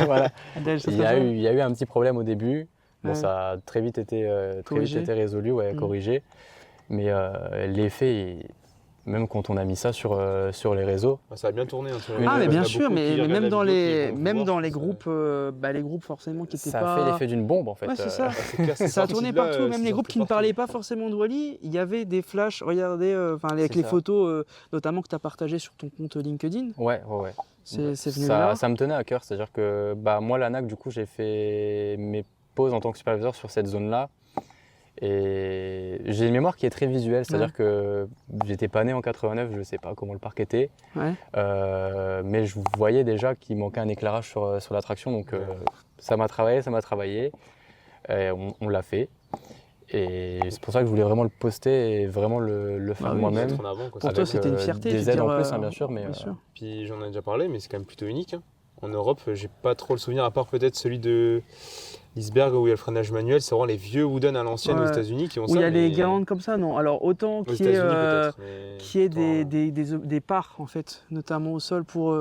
D: Voilà. Il y a eu un petit problème au début. Bon, ça a très vite été résolu, corrigé. Mais l'effet, même quand on a mis ça sur les réseaux.
C: Ça a bien tourné.
B: Mais bien sûr, mais même dans les groupes, les groupes forcément qui n'étaient pas...
D: Ça a fait l'effet d'une bombe en fait.
B: Ouais, c'est ça. Ça a tourné partout, même les groupes qui ne parlaient pas forcément de Wally, il y avait des flashs, regardez, avec les photos, notamment que tu as partagées sur ton compte LinkedIn.
D: Ouais.
B: C'est venu là.
D: Ça me tenait à cœur, c'est-à-dire que moi, l'ANAC, du coup, j'ai fait mes pauses en tant que superviseur sur cette zone-là. Et j'ai une mémoire qui est très visuelle, c'est-à-dire que j'étais pas né en 89, je sais pas comment le parc était, mais je voyais déjà qu'il manquait un éclairage sur l'attraction, donc ça m'a travaillé, et on l'a fait. Et c'est pour ça que je voulais vraiment le poster et vraiment le faire moi-même.
B: Pour toi, c'était une fierté.
D: Des aides en plus, bien sûr. Mais,
C: Puis j'en ai déjà parlé, mais c'est quand même plutôt unique. En Europe, j'ai pas trop le souvenir, à part peut-être celui de Iceberg où il y a le freinage manuel. C'est vraiment les vieux wooden à l'ancienne aux États-Unis qui ont ça.
B: Où il y a des guirlandes comme ça, non. Alors autant qu'il y ait des parts, en fait, notamment au sol pour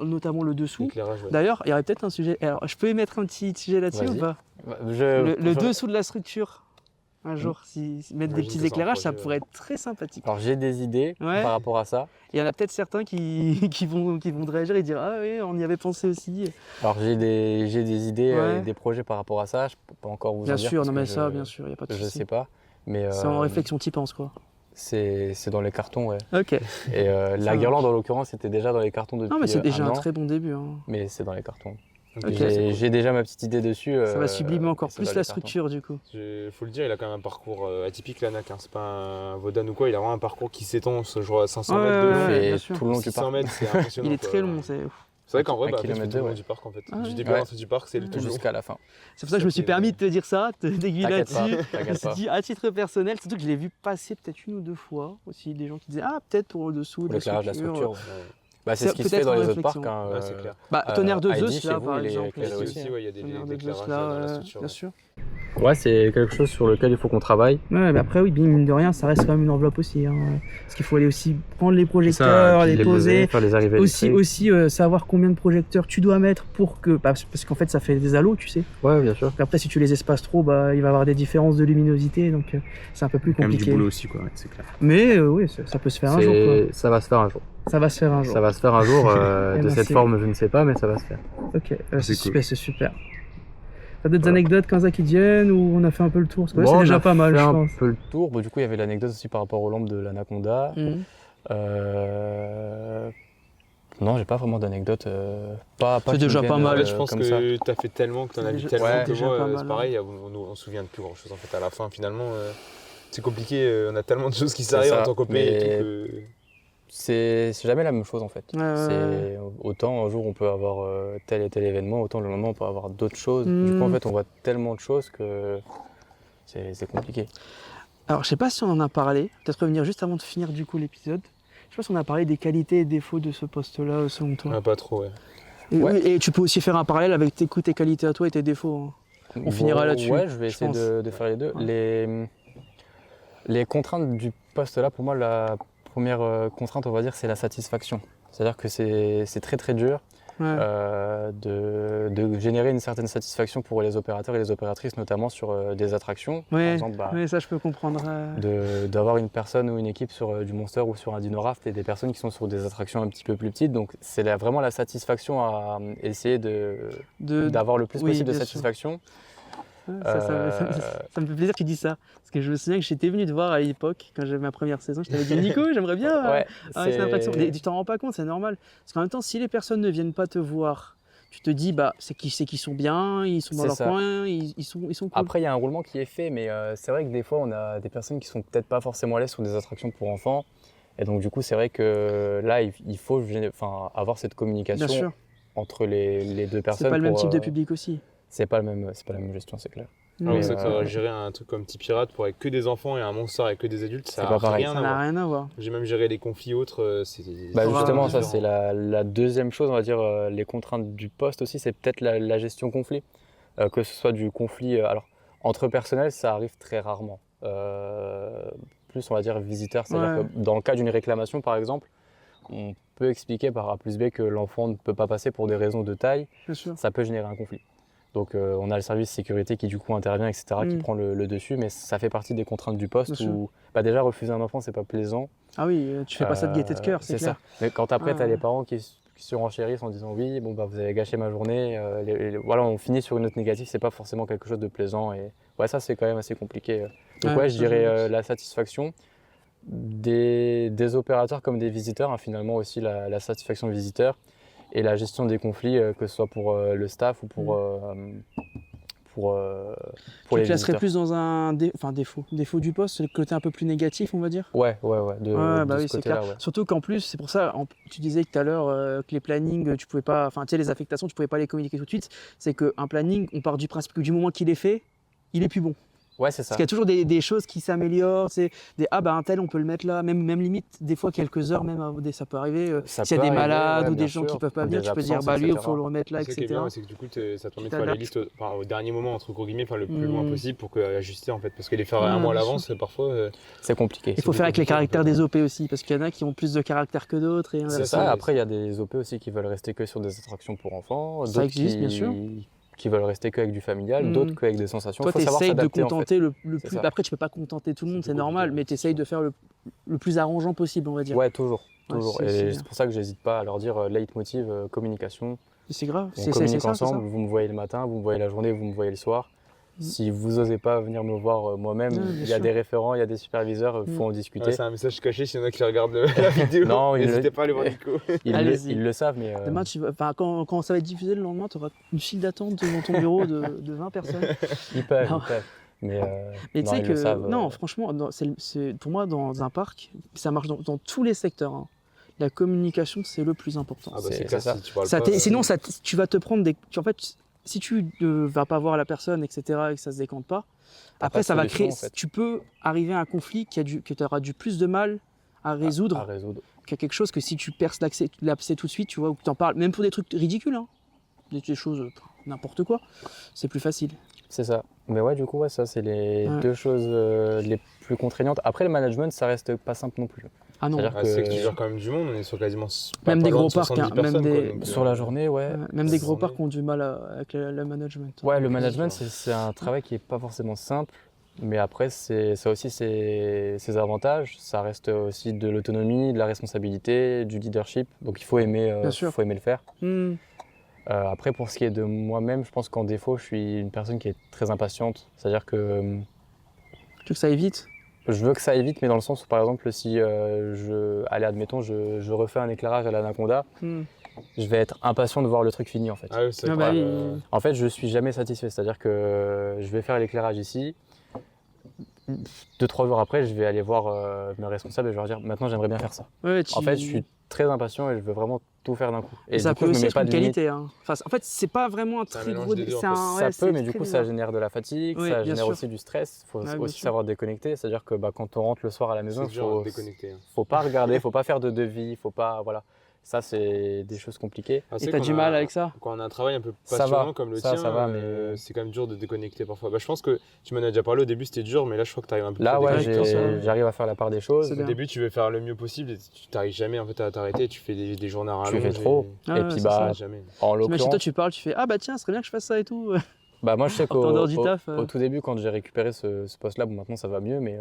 B: notamment le dessous. D'ailleurs, il y aurait peut-être un sujet. Alors, je peux émettre un petit sujet là-dessus ou pas? Le dessous de la structure. Un jour, mettre des petits éclairages, ça pourrait être très sympathique.
D: Alors j'ai des idées par rapport à ça.
B: Il y en a peut-être certains qui vont réagir et dire « Ah oui, on y avait pensé aussi ».
D: Alors j'ai des idées, des projets par rapport à ça. Je ne peux pas encore vous en dire.
B: Bien sûr, non mais ça, bien sûr, il n'y a pas de souci.
D: Je ne sais pas.
B: C'est en réflexion, tu y penses quoi?
D: C'est dans les cartons, ouais.
B: Ok.
D: Et la guirlande, en l'occurrence, c'était déjà dans les cartons depuis
B: Non mais c'est déjà
D: un
B: un très bon début. Hein.
D: Mais c'est dans les cartons.
B: Okay.
D: J'ai déjà ma petite idée dessus.
B: Ça va sublimer encore plus la structure du coup.
C: Il faut le dire, il a quand même un parcours atypique l'ANAC. C'est pas un Vodan ou quoi, il a vraiment un parcours qui s'étend à 500 mètres de long.
D: Et tout le long du parc.
C: Mètres, c'est impressionnant.
B: Il est très long, c'est ouf.
C: C'est vrai qu'en vrai,
D: tout le long
C: du parc en fait. Du début à l'entrée du parc, c'est le tout
D: jusqu'à la fin.
B: C'est pour ça que je me suis permis de te dire ça, de t'aiguiller là-dessus. Je me suis
D: pas.
B: dit à titre personnel, surtout que je l'ai vu passer peut-être 1 ou 2 fois aussi, des gens qui disaient ah peut-être pour le dessous de la structure.
D: Bah, c'est ce qui se fait
B: peut-être
D: dans
B: en
D: les autres
B: réflexion.
D: parcs. Hein,
C: Ouais, c'est clair.
B: Tonnerre de
D: Heidi,
B: Zeus,
D: chez
B: là,
D: vous,
B: par
D: il est
B: exemple.
D: éclairé
C: aussi, il y a des
B: Tonnerre de Zeus,
C: éclairages
B: là,
C: dans la structure.
B: bien sûr.
D: Ouais, c'est quelque chose sur lequel il faut qu'on travaille.
B: Ouais, mais après, oui, mine de rien, ça reste quand même une enveloppe aussi. Hein. Parce qu'il faut aller aussi prendre les projecteurs,
D: puis
B: les poser.
D: faire les arrivées
B: Aussi savoir combien de projecteurs tu dois mettre pour que. Parce qu'en fait, ça fait des halos, tu sais.
D: Ouais, bien sûr.
B: Et après, si tu les espaces trop, bah, il va y avoir des différences de luminosité. Donc, c'est un peu plus
A: Quand même du
B: compliqué.
A: boulot aussi, quoi, ouais, c'est clair.
B: Mais oui, ça peut se faire un jour. Quoi.
D: Ça va se faire un jour.
B: Ça va se faire un jour.
D: Ça va se faire un jour.
B: Eh
D: De
B: ben,
D: cette forme, je ne sais pas, mais ça va se faire.
B: Ok,
A: c'est
B: c'est
A: cool.
B: super, c'est super. T'as d'autres anecdotes comme ça qui te viennent ou on a fait un peu le tour? Parce que là,
D: Bon,
B: c'est
D: on
B: déjà
D: a
B: pas mal,
D: fait
B: je
D: un
B: pense.
D: peu le tour. Bon, du coup, il y avait l'anecdote aussi par rapport aux lampes de l'Anaconda.
B: Mhm.
D: Non, j'ai pas vraiment d'anecdote. Pas
B: C'est
D: qui me
B: déjà
D: viennent,
B: pas mal.
C: En fait, je pense
D: comme
C: que
D: ça.
C: t'as fait tellement, que t'en as vu
B: Déjà-
C: tellement
D: ouais,
C: que
B: déjà
C: moi,
B: pas mal,
C: c'est pareil, on se souvient de plus grand chose en fait à la fin finalement. C'est compliqué, on a tellement de choses qui s'arrivent
D: ça,
C: en tant qu'OP
D: mais-
C: et tout que.
D: C'est jamais la même chose en fait.
B: Ouais.
D: C'est autant un jour on peut avoir tel et tel événement, autant le lendemain on peut avoir d'autres choses. Du coup en fait on voit tellement de choses que c'est compliqué.
B: Alors, je sais pas si on en a parlé. Peut-être revenir juste avant de finir du coup l'épisode. Je sais pas si on a parlé des qualités et défauts de ce poste-là, selon toi.
C: Ah, pas trop, ouais.
B: Et,
D: Ouais.
B: oui, et tu peux aussi faire un parallèle avec tes qualités à toi et tes défauts. Hein. On finira là-dessus,
D: Ouais, je vais
B: je
D: essayer
B: pense.
D: de faire les deux.
B: Ouais.
D: Les contraintes du poste là, pour moi, la première contrainte, on va dire, c'est la satisfaction. C'est-à-dire que c'est très très dur
B: Ouais.
D: de générer une certaine satisfaction pour les opérateurs et les opératrices, notamment sur des attractions. Par
B: Ouais,
D: exemple, bah,
B: ouais, ça je peux comprendre.
D: d'avoir une personne ou une équipe sur du Monster ou sur un Dino Raft et des personnes qui sont sur des attractions un petit peu plus petites. Donc c'est vraiment la satisfaction à essayer d'avoir le plus
B: oui,
D: possible de
B: bien sûr.
D: satisfaction.
B: Ouais, ça me fait plaisir que tu dis ça. Parce que je me souviens que j'étais venu te voir à l'époque, quand j'avais ma première saison, je t'avais dit Nico, j'aimerais bien
D: Ouais,
B: cette attraction. Mais tu t'en rends pas compte, c'est normal. Parce qu'en même temps, si les personnes ne viennent pas te voir, tu te dis, bah, c'est qu'ils sont bien, ils sont dans
D: C'est
B: leur
D: ça.
B: coin, ils sont cool.
D: Après, il y a un roulement qui est fait, mais c'est vrai que des fois, on a des personnes qui sont peut-être pas forcément à l'aise sur des attractions pour enfants. Et donc, du coup, c'est vrai que là, il faut avoir cette
B: Bien
D: communication
B: sûr,
D: entre les deux personnes.
B: c'est pas le même
D: pour,
B: type de public aussi.
D: C'est pas la même gestion, c'est clair.
C: Ah,
D: Mais,
C: c'est que gérer un truc comme Petit Pirate pour avec que des enfants et un Monster avec que des adultes, ça
D: C'est pas
C: n'a
D: pareil.
C: rien
B: Ça
C: à
B: n'a
C: voir.
B: rien à voir.
C: J'ai même géré les conflits autres, c'est.
D: Bah
B: Faudra-
D: justement, ça
C: différent.
D: c'est la deuxième chose, on va dire, les contraintes du poste aussi, c'est peut-être la gestion conflit. Que ce soit du conflit, alors entre personnels, ça arrive très rarement. Plus on va dire visiteurs, c'est-à-dire
B: Ouais.
D: que dans le cas d'une réclamation par exemple, on peut expliquer par A plus B que l'enfant ne peut pas passer pour des raisons de taille,
B: Bien sûr.
D: ça peut générer un conflit. Donc on a le service sécurité qui du coup intervient, etc., qui
B: Mm.
D: prend le dessus, mais ça fait partie des contraintes du poste
B: Bien sûr.
D: où bah, déjà refuser un enfant c'est pas plaisant.
B: Ah oui, tu fais pas ça de gaieté de cœur, c'est clair.
D: ça. Mais quand après,
B: Ah,
D: tu as
B: ouais.
D: les parents qui surenchérissent en disant oui, bon, bah, vous avez gâché ma journée, voilà, on finit sur une note négative, c'est pas forcément quelque chose de plaisant. Et ouais, ça, c'est quand même assez compliqué. Donc,
B: Ouais,
D: ouais, je
B: ça, je
D: dirais
B: me doute.
D: la satisfaction des opérateurs comme des visiteurs, hein, finalement aussi la satisfaction visiteurs et la gestion des conflits, que ce soit pour le staff ou pour
B: Tu
D: les
B: te classerais
D: visiteurs.
B: plus dans un défaut du poste, c'est le côté un peu plus négatif, on va dire.
D: Ouais, de
B: Ouais,
D: de
B: bah
D: ce
B: oui, c'est
D: côté-là,
B: clair.
D: ouais.
B: Surtout qu'en plus, c'est pour ça, tu disais tout à l'heure que les plannings, tu pouvais pas, enfin, tu sais, les affectations, tu pouvais pas les communiquer tout de suite. C'est qu'un planning, on part du principe que du moment qu'il est fait, il est plus bon.
D: Ouais, c'est ça.
B: Parce qu'il y a toujours des choses qui s'améliorent, c'est un tel, on peut le mettre là, même limite, des fois quelques heures, même, ça peut arriver.
D: Ça
B: S'il y a
D: peut
B: des
D: arriver,
B: malades
D: ouais,
B: ou
D: bien
B: des gens qui
D: sûr,
B: peuvent pas venir,
D: des
B: tu peux dire,
D: absences,
B: bah lui, il
D: etc.
B: faut le remettre là,
C: C'est ça qui est
B: etc.
C: bien, c'est que du coup, ça te permet de faire les
B: t'adaptes.
C: listes au dernier moment, entre gros guillemets, enfin le plus loin
B: Mm.
C: possible pour ajuster en fait. Parce que les faire un mois à
B: bien
C: l'avance, parfois.
D: C'est compliqué.
B: Il faut faire avec les caractères des OP aussi, parce qu'il y en a qui ont plus de caractère que d'autres. Et
C: C'est
D: C'est
B: inversement.
D: ça,
C: ça,
D: après il y a des OP aussi qui veulent rester que sur des attractions pour enfants,
B: Ça
D: d'autres
B: existe, bien sûr.
D: qui veulent rester qu'avec du familial,
B: Mm.
D: d'autres qu'avec des sensations.
B: Toi,
D: Il faut
B: tu
D: savoir
B: essayes de
D: s'adapter en fait.
B: contenter le
D: C'est
B: plus.
D: ça.
B: Après, tu peux pas contenter tout le monde,
C: C'est
B: c'est
C: beaucoup
B: normal,
C: de-
B: mais tu
C: c'est
B: essayes
C: sûr.
B: de faire le plus arrangeant possible, on va dire.
D: Ouais, toujours.
B: Ouais,
D: toujours.
B: c'est
D: Et
B: bien.
D: c'est pour ça que j'hésite pas à leur dire leitmotiv, communication.
B: C'est grave,
D: On
B: c'est
D: communique
B: ça,
D: ensemble, vous me voyez le matin, vous me voyez la journée, vous me voyez le soir.
B: Mm.
D: Si vous osez pas venir me voir moi-même,
B: Ouais, bien
D: il y a
B: sûr.
D: des référents, il y a des superviseurs, il faut en discuter.
C: Ouais, c'est un message caché s'il y en a qui regardent la vidéo.
D: Non,
C: n'hésitez pas à aller voir Nico.
B: Allez-y.
D: Ils le savent, mais
B: Demain, quand ça va être diffusé le lendemain, tu auras une file d'attente devant ton bureau de 20 personnes.
D: ils peuvent,
B: Non.
D: ils peuvent. Mais
B: Mais tu
D: non,
B: sais
D: ils le
B: que,
D: savent,
B: non, franchement, pour moi, dans un parc, ça marche dans tous les secteurs. Hein. La communication, c'est le plus important.
C: Ah bah
D: C'est
C: c'est clair,
D: ça.
C: si tu parles
B: Ça
C: pas.
B: sinon, tu vas te prendre des. En fait, si tu ne vas pas voir la personne, etc., et que ça se décante pas,
D: T'as
B: après,
D: pas de
B: ça va
D: solution,
B: créer.
D: en fait.
B: Tu peux arriver à un conflit que tu auras du plus de mal à résoudre, qu'il y a quelque chose que si tu perces l'abcès tout de suite, tu vois, ou que tu en parles, même pour des trucs ridicules, hein, des choses, n'importe quoi, c'est plus facile.
D: C'est ça. Mais ouais, du coup, ça, c'est les deux choses les plus contraignantes. Après, le management, ça reste pas simple non plus.
B: Ah non.
C: C'est que tu gères quand même du monde, on est sur quasiment
B: même des gros parcs,
D: sur la journée,
B: même des gros parcs ont du mal avec le management.
D: Ouais, le management, c'est un travail qui est pas forcément simple, mais après, ça a aussi ses avantages. Ça reste aussi de l'autonomie, de la responsabilité, du leadership. Donc il faut aimer le faire. Après, pour ce qui est de moi-même, je pense qu'en défaut, je suis une personne qui est très impatiente. C'est-à-dire que...
B: Tu veux que ça aille vite ?
D: Je veux que ça aille vite, mais dans le sens où, par exemple, si allez, admettons, je refais un éclairage à l'Anaconda, je vais être impatient de voir le truc fini, en fait.
C: Ah oui, c'est vrai.
D: En fait, je suis jamais satisfait. C'est-à-dire que je vais faire l'éclairage ici. 2-3 jours après, je vais aller voir mes responsables et je vais leur dire maintenant j'aimerais bien faire ça.
B: Ouais,
D: En fait, je suis très impatient et je veux vraiment tout faire d'un coup.
B: Et ça peut aussi être une qualité. Hein. Enfin, en fait, c'est pas vraiment un très gros.
D: Ça peut, mais du coup, ça génère de la fatigue, ça génère aussi du stress. Il faut aussi savoir déconnecter. C'est-à-dire que quand on rentre le soir à la maison, faut pas regarder, faut pas faire de devis, faut pas. Voilà. Ça, c'est des choses compliquées.
B: Et t'as du mal avec ça ?
C: Quand on a un travail un peu passionnant comme le tien, ça va, mais c'est quand même dur de déconnecter parfois. Je pense que tu m'en as déjà parlé au début, c'était dur, mais là, je crois que tu arrives un peu
D: à déconnecter. J'arrive à faire la part des choses.
C: Au début, tu veux faire le mieux possible et tu n'arrives jamais en fait, à t'arrêter. Tu fais des journées à rallonge.
D: Tu fais trop. Et puis,
C: jamais.
D: En l'occurrence.
B: Toi, tu parles, tu fais ah bah tiens, ce serait bien que je fasse ça et tout.
D: Moi, je sais qu'au tout début, quand j'ai récupéré ce poste-là, maintenant ça va mieux, mais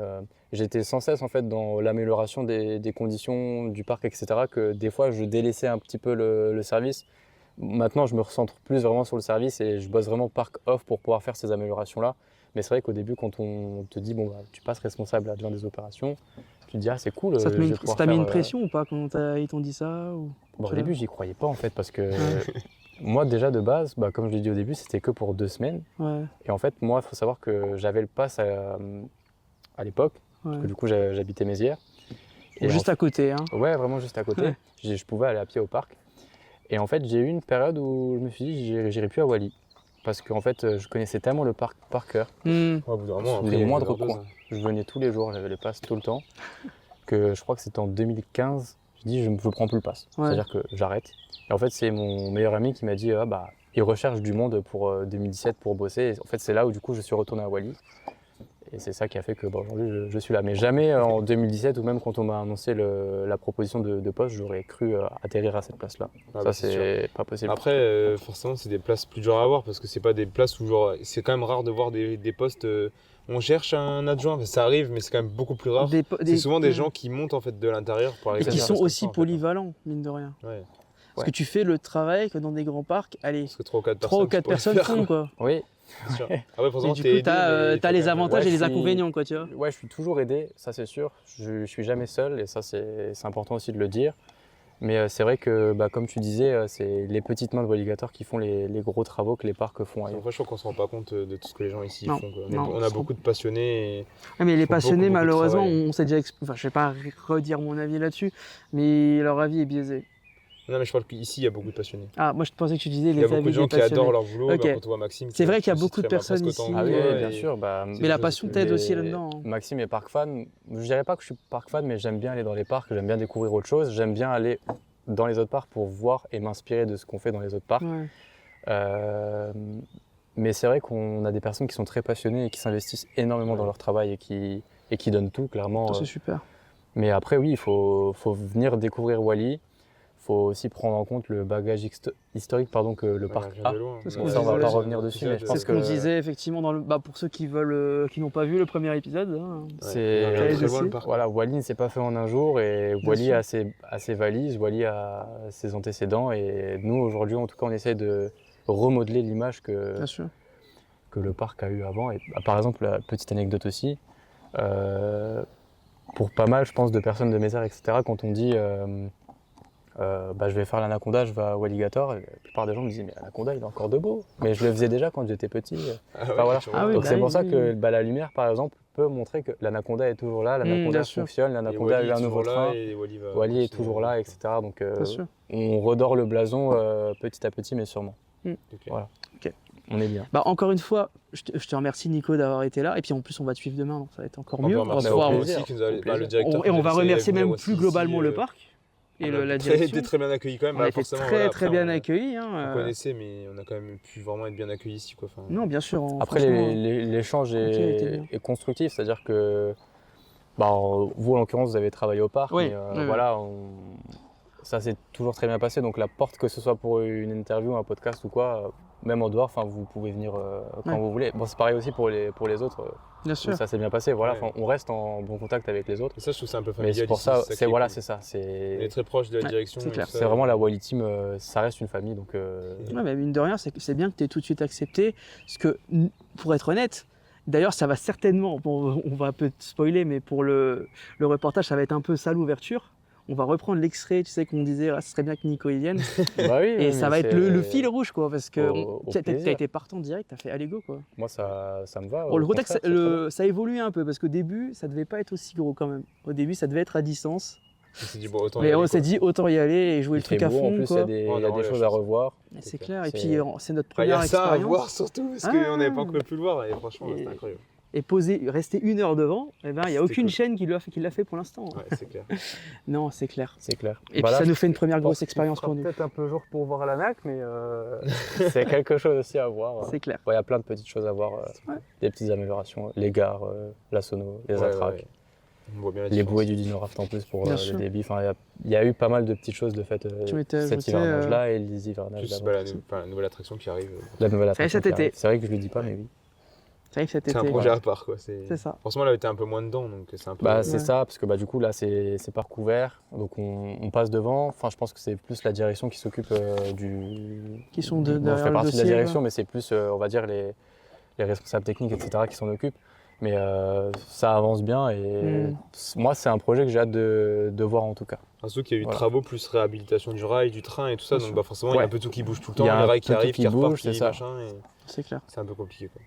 D: j'étais sans cesse en fait dans l'amélioration des conditions du parc, etc. Que des fois, je délaissais un petit peu le service. Maintenant, je me recentre plus vraiment sur le service et je bosse vraiment parc off pour pouvoir faire ces améliorations-là. Mais c'est vrai qu'au début, quand on te dit tu passes responsable adjoint des opérations, tu te dis c'est cool.
B: Ça t'a mis une pression ou pas quand ils t'ont dit ça ou...
D: Au début, j'y croyais pas en fait parce que. Moi, déjà de base, comme je l'ai dit au début, c'était que pour 2 semaines. Ouais. Et en fait, moi, il faut savoir que j'avais le pass à l'époque, parce que du coup, j'habitais Mézières.
B: Et juste à côté. Hein.
D: Ouais, vraiment juste à côté. Ouais. Je pouvais aller à pied au parc. Et en fait, j'ai eu une période où je me suis dit, j'irai plus à Wally. Parce qu'en fait, je connaissais tellement le parc par cœur.
C: Ouais, vraiment,
D: les moindres coins. Je venais tous les jours, j'avais le pass tout le temps. Que je crois que c'était en 2015. Je dis, je ne prends plus le pass. Ouais. C'est-à-dire que j'arrête. Et en fait, c'est mon meilleur ami qui m'a dit il recherche du monde pour 2017 pour bosser. Et en fait, c'est là où du coup je suis retourné à Wally. Et c'est ça qui a fait que aujourd'hui je suis là. Mais jamais en 2017 ou même quand on m'a annoncé la proposition de poste, j'aurais cru atterrir à cette place-là. Ça, c'est pas possible.
C: Après, forcément, c'est des places plus dures à avoir parce que c'est pas des places où c'est quand même rare de voir des postes. On cherche un adjoint, ça arrive, mais c'est quand même beaucoup plus rare. C'est souvent des gens qui montent en fait de l'intérieur pour aller.
B: Et qui sont aussi polyvalents, mine de rien. Ouais. Parce que tu fais le travail que dans des grands parcs, allez,
C: 3 ou 4 personnes
B: font quoi.
D: Oui.
C: Sûr. Ah ouais,
B: et du coup, tu as les avantages et les inconvénients, quoi, tu vois.
D: Ouais, je suis toujours aidé, ça c'est sûr. Je suis jamais seul et ça c'est important aussi de le dire. Mais c'est vrai que, comme tu disais, c'est les petites mains de Walligator qui font les gros travaux que les parcs font.
C: Après, je crois qu'on ne se rend pas compte de tout ce que les gens ici font. On a beaucoup de passionnés.
B: Mais les passionnés, malheureusement, on s'est déjà je ne vais pas redire mon avis là-dessus, mais leur avis est biaisé.
C: Non, mais je parle qu'ici, il y a beaucoup de passionnés.
B: Ah, moi je pensais que tu disais les avis des passionnés.
C: Il y a beaucoup de gens qui adorent leur boulot.
B: Okay.
C: Quand on voit Maxime,
B: c'est vrai qu'il y a beaucoup de personnes ici.
D: Ah oui, bien sûr.
B: Mais la passion t'aide aussi là-dedans.
D: Maxime est parc fan. Je dirais pas que je suis parc fan, mais j'aime bien aller dans les parcs, j'aime bien découvrir autre chose. J'aime bien aller dans les autres parcs pour voir et m'inspirer de ce qu'on fait dans les autres parcs. Ouais. Mais c'est vrai qu'on a des personnes qui sont très passionnées et qui s'investissent énormément dans leur travail et qui donnent tout, clairement.
B: C'est super.
D: Mais après, oui, il faut venir découvrir Wally. Il faut aussi prendre en compte le bagage historique que le parc a. Ça, on va pas revenir dessus. Mais
B: c'est ce qu'on disait effectivement pour ceux qui n'ont pas vu le premier épisode. Hein.
D: Voilà, Wally ne s'est pas fait en un jour et Wally a ses valises, Wally a ses antécédents et nous aujourd'hui en tout cas on essaie de remodeler l'image que le parc a eu avant. Et par exemple, la petite anecdote aussi, pour pas mal je pense de personnes de Mézières, etc., quand on dit je vais faire l'Anaconda, je vais à Walligator. La plupart des gens me disaient mais l'Anaconda il est encore debout. Mais je le faisais déjà quand j'étais petit. Donc c'est pour ça que la lumière par exemple peut montrer que l'Anaconda est toujours là, l'Anaconda fonctionne, l'Anaconda a eu un nouveau train, Wally est toujours là, etc. Donc on redore le blason petit à petit mais sûrement.
B: Voilà. Okay.
D: On est bien.
B: Bah, encore une fois, je te remercie Nico d'avoir été là. Et puis en plus, on va te suivre demain, donc ça va être encore mieux.
C: On va
B: pouvoir-
C: aussi qui nous a, le directeur.
B: Et on va
C: qui nous a
B: remercier
C: laissé
B: même
C: aussi
B: plus
C: ici,
B: globalement le parc et la
C: été
B: direction.
C: très bien accueillis quand même.
B: On a été
C: Forcément,
B: très
C: voilà,
B: très
C: après,
B: bien
C: on
B: accueillis.
C: On connaissait, mais on a quand même pu vraiment être bien accueillis ici, quoi. Enfin,
B: Non, bien sûr.
D: Après,
B: franchement,
D: l'échange
B: était bien.
D: est constructif, c'est-à-dire que bah, vous, en l'occurrence, vous avez travaillé au parc,
B: Oui,
D: mais
B: oui,
D: voilà, ça s'est toujours très bien passé. Donc la porte, que ce soit pour une interview, un podcast ou quoi, même en dehors, vous pouvez venir quand vous voulez. Bon, c'est pareil aussi pour les autres.
B: bien sûr.
D: Ça s'est bien passé. Voilà,
C: Ouais.
D: on reste en bon contact avec les autres.
C: et ça, je trouve que c'est un peu
D: Mais
C: familial.
D: c'est pour
C: ici,
D: ça,
C: qui est
D: c'est voilà,
C: cool.
D: c'est ça.
C: On est très proche de la
B: Ouais,
C: direction.
B: c'est
C: et
B: clair.
C: tout ça.
D: C'est vraiment la Wally Team, ça reste une famille. Donc,
B: Ouais, mais mine de rien, c'est bien que tu aies tout de suite accepté. Parce que, pour être honnête, d'ailleurs, ça va certainement, bon, on va un peu te spoiler, mais pour le reportage, ça va être un peu ça l'ouverture. On va reprendre l'extrait, tu sais, qu'on disait, ah, ce serait bien que Nico y vienne.
D: bah oui,
B: Et ça va être le
D: c'est-
B: fil rouge, quoi. Parce que
D: Au
B: t'as
D: plaisir.
B: été partant direct, t'as fait allez go, quoi.
D: Moi, ça me va.
B: Bon, le
D: au
B: contexte,
D: contraire, c'est très bien.
B: ça a évolué un peu, parce qu'au début, ça devait pas être aussi gros quand même. Au début, ça devait être à distance.
C: On s'est dit, bon, autant y
B: Mais
C: aller,
B: on
C: quoi.
B: s'est dit, autant y aller et jouer
D: Il
B: le truc
D: fait
B: à
D: beau, en
B: fond,
D: plus, il y
B: quoi.
D: a des,
C: On
D: il y a
C: a
D: des
C: la
D: choses à
C: chance.
D: revoir.
B: C'est clair. Et
D: C'est-
B: puis, c'est notre
C: Enfin, il y
B: première
C: a ça à
B: expérience.
C: voir surtout, parce qu'on n'avait pas encore pu le voir, et franchement,
B: Et-
C: c'était incroyable.
B: Et rester 1 heure devant, eh ben, il n'y a
C: C'était
B: aucune
C: cool.
B: chaîne qui l'a fait pour l'instant.
C: Ouais, c'est clair.
B: Non, c'est clair.
D: C'est clair.
B: Et
D: Voilà,
B: puis ça nous fait une première
D: je
B: grosse
D: pense qu'il
B: expérience
D: fera
B: pour nous.
D: peut-être un peu jour pour voir la NAC, mais c'est quelque chose aussi à voir.
B: C'est clair.
D: Il y a plein de petites choses à voir,
B: Ouais.
D: des petites améliorations, les gares, la sono, les
C: Ouais,
D: attraques,
C: ouais. On voit bien la
D: les
C: différence.
D: bouées du Dino Raft en plus pour
B: Bien
D: le
B: sûr.
D: débit. Enfin, il y a eu pas mal de petites choses de fait
B: Tu m'étais
D: cet
B: ajouté,
D: hivernage-là et les hivernages
C: Plus
D: d'avant.
C: la nouvelle attraction qui arrive.
D: La nouvelle
B: Ça y est,
D: attraction
B: cet
D: qui
B: été.
D: arrive. C'est vrai que je le dis pas, mais oui.
B: Ça arrive cet
C: C'est un
B: été.
C: projet à part, quoi.
B: C'est ça.
C: Forcément, là, était un peu moins dedans, donc c'est un peu.
D: Bah, c'est
B: Ouais.
D: ça, parce que du coup là c'est parc ouvert, donc on passe devant. Enfin, je pense que c'est plus la direction qui s'occupe du.
B: Qui sont
D: Bon, je
B: derrière
D: fais
B: le
D: partie de la
B: dossier,
D: direction, mais c'est plus, on va dire, les responsables techniques, etc., qui s'en occupent. Mais ça avance bien et moi, c'est un projet que j'ai hâte de voir en tout cas.
C: Surtout qu'il y a eu
D: Voilà.
C: travaux plus réhabilitation du rail, du train et tout ça,
B: Bien
C: donc
B: sûr.
C: bah, forcément, il y a
D: Ouais.
C: un peu tout qui bouge tout le
D: Il
C: temps,
D: y a
C: les
D: un
C: rails qui
D: peu tout
C: arrivent,
D: qui
C: qui
D: bouge,
C: repartent,
D: c'est
C: qui
D: ça.
C: machin, et
B: C'est clair.
C: c'est un peu compliqué, quoi.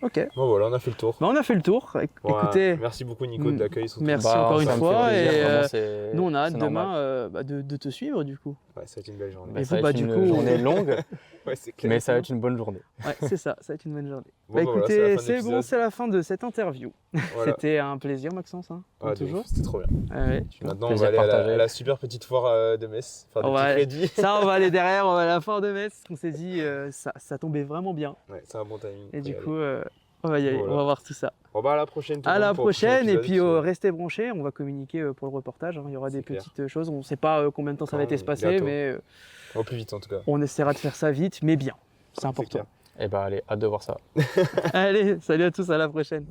B: Ok.
C: Bon, voilà, on a fait le tour.
B: Bah, on a fait le tour.
C: Bon,
B: Écoutez,
C: merci beaucoup, Nico, de l'accueil. surtout.
B: merci encore une
D: ça me fait
B: fois,
D: plaisir,
B: et,
D: vraiment, c'est-
B: nous on a hâte
D: c'est
B: demain
D: normal.
B: de te suivre du coup.
C: Ouais, ça va être une belle journée.
D: Bah,
B: Et
D: ça
B: vous,
D: va
B: bah,
D: être
B: du
D: une
B: coup,
D: journée longue,
C: Ouais, c'est clair.
D: mais ça va être une bonne journée.
B: Ouais, c'est ça, ça va être une bonne journée.
C: Bon,
B: Bah,
C: bah, voilà,
B: écoutez,
C: c'est la fin de
B: c'est bon,
C: l'épisode.
B: c'est la fin de cette interview.
C: Voilà.
B: C'était un plaisir, Maxence, hein, comme
C: Ah, de ouf,
B: toujours.
C: c'était trop bien.
B: Ouais.
C: Maintenant, on
D: Plaisir
C: va aller
D: partagé.
C: à la super petite foire de Metz, faire des
B: On
C: petits
B: va-
C: crédits.
B: Ça, on va aller derrière, on va à la fin de Metz. On s'est dit, ça tombait vraiment bien.
C: Ouais, c'est un bon timing.
B: Et
C: faut
B: du
C: y aller.
B: coup, on va y aller,
C: Voilà.
B: on va voir tout ça.
C: Bon, bah, à la prochaine. tout
B: À
C: le
B: la
C: monde, pour le prochain
B: prochaine, et
C: épisode,
B: puis restez branchés. On va communiquer pour le reportage, hein. Il y aura
C: C'est
B: des
C: clair.
B: petites choses. On ne sait pas combien de temps ça va
C: Quand,
B: se passer,
C: bientôt.
B: mais
C: Au plus vite, en tout cas.
B: on essaiera de faire ça vite, mais bien. C'est important.
C: clair.
D: Et bah allez, hâte de voir ça.
B: Allez, salut à tous, à la prochaine.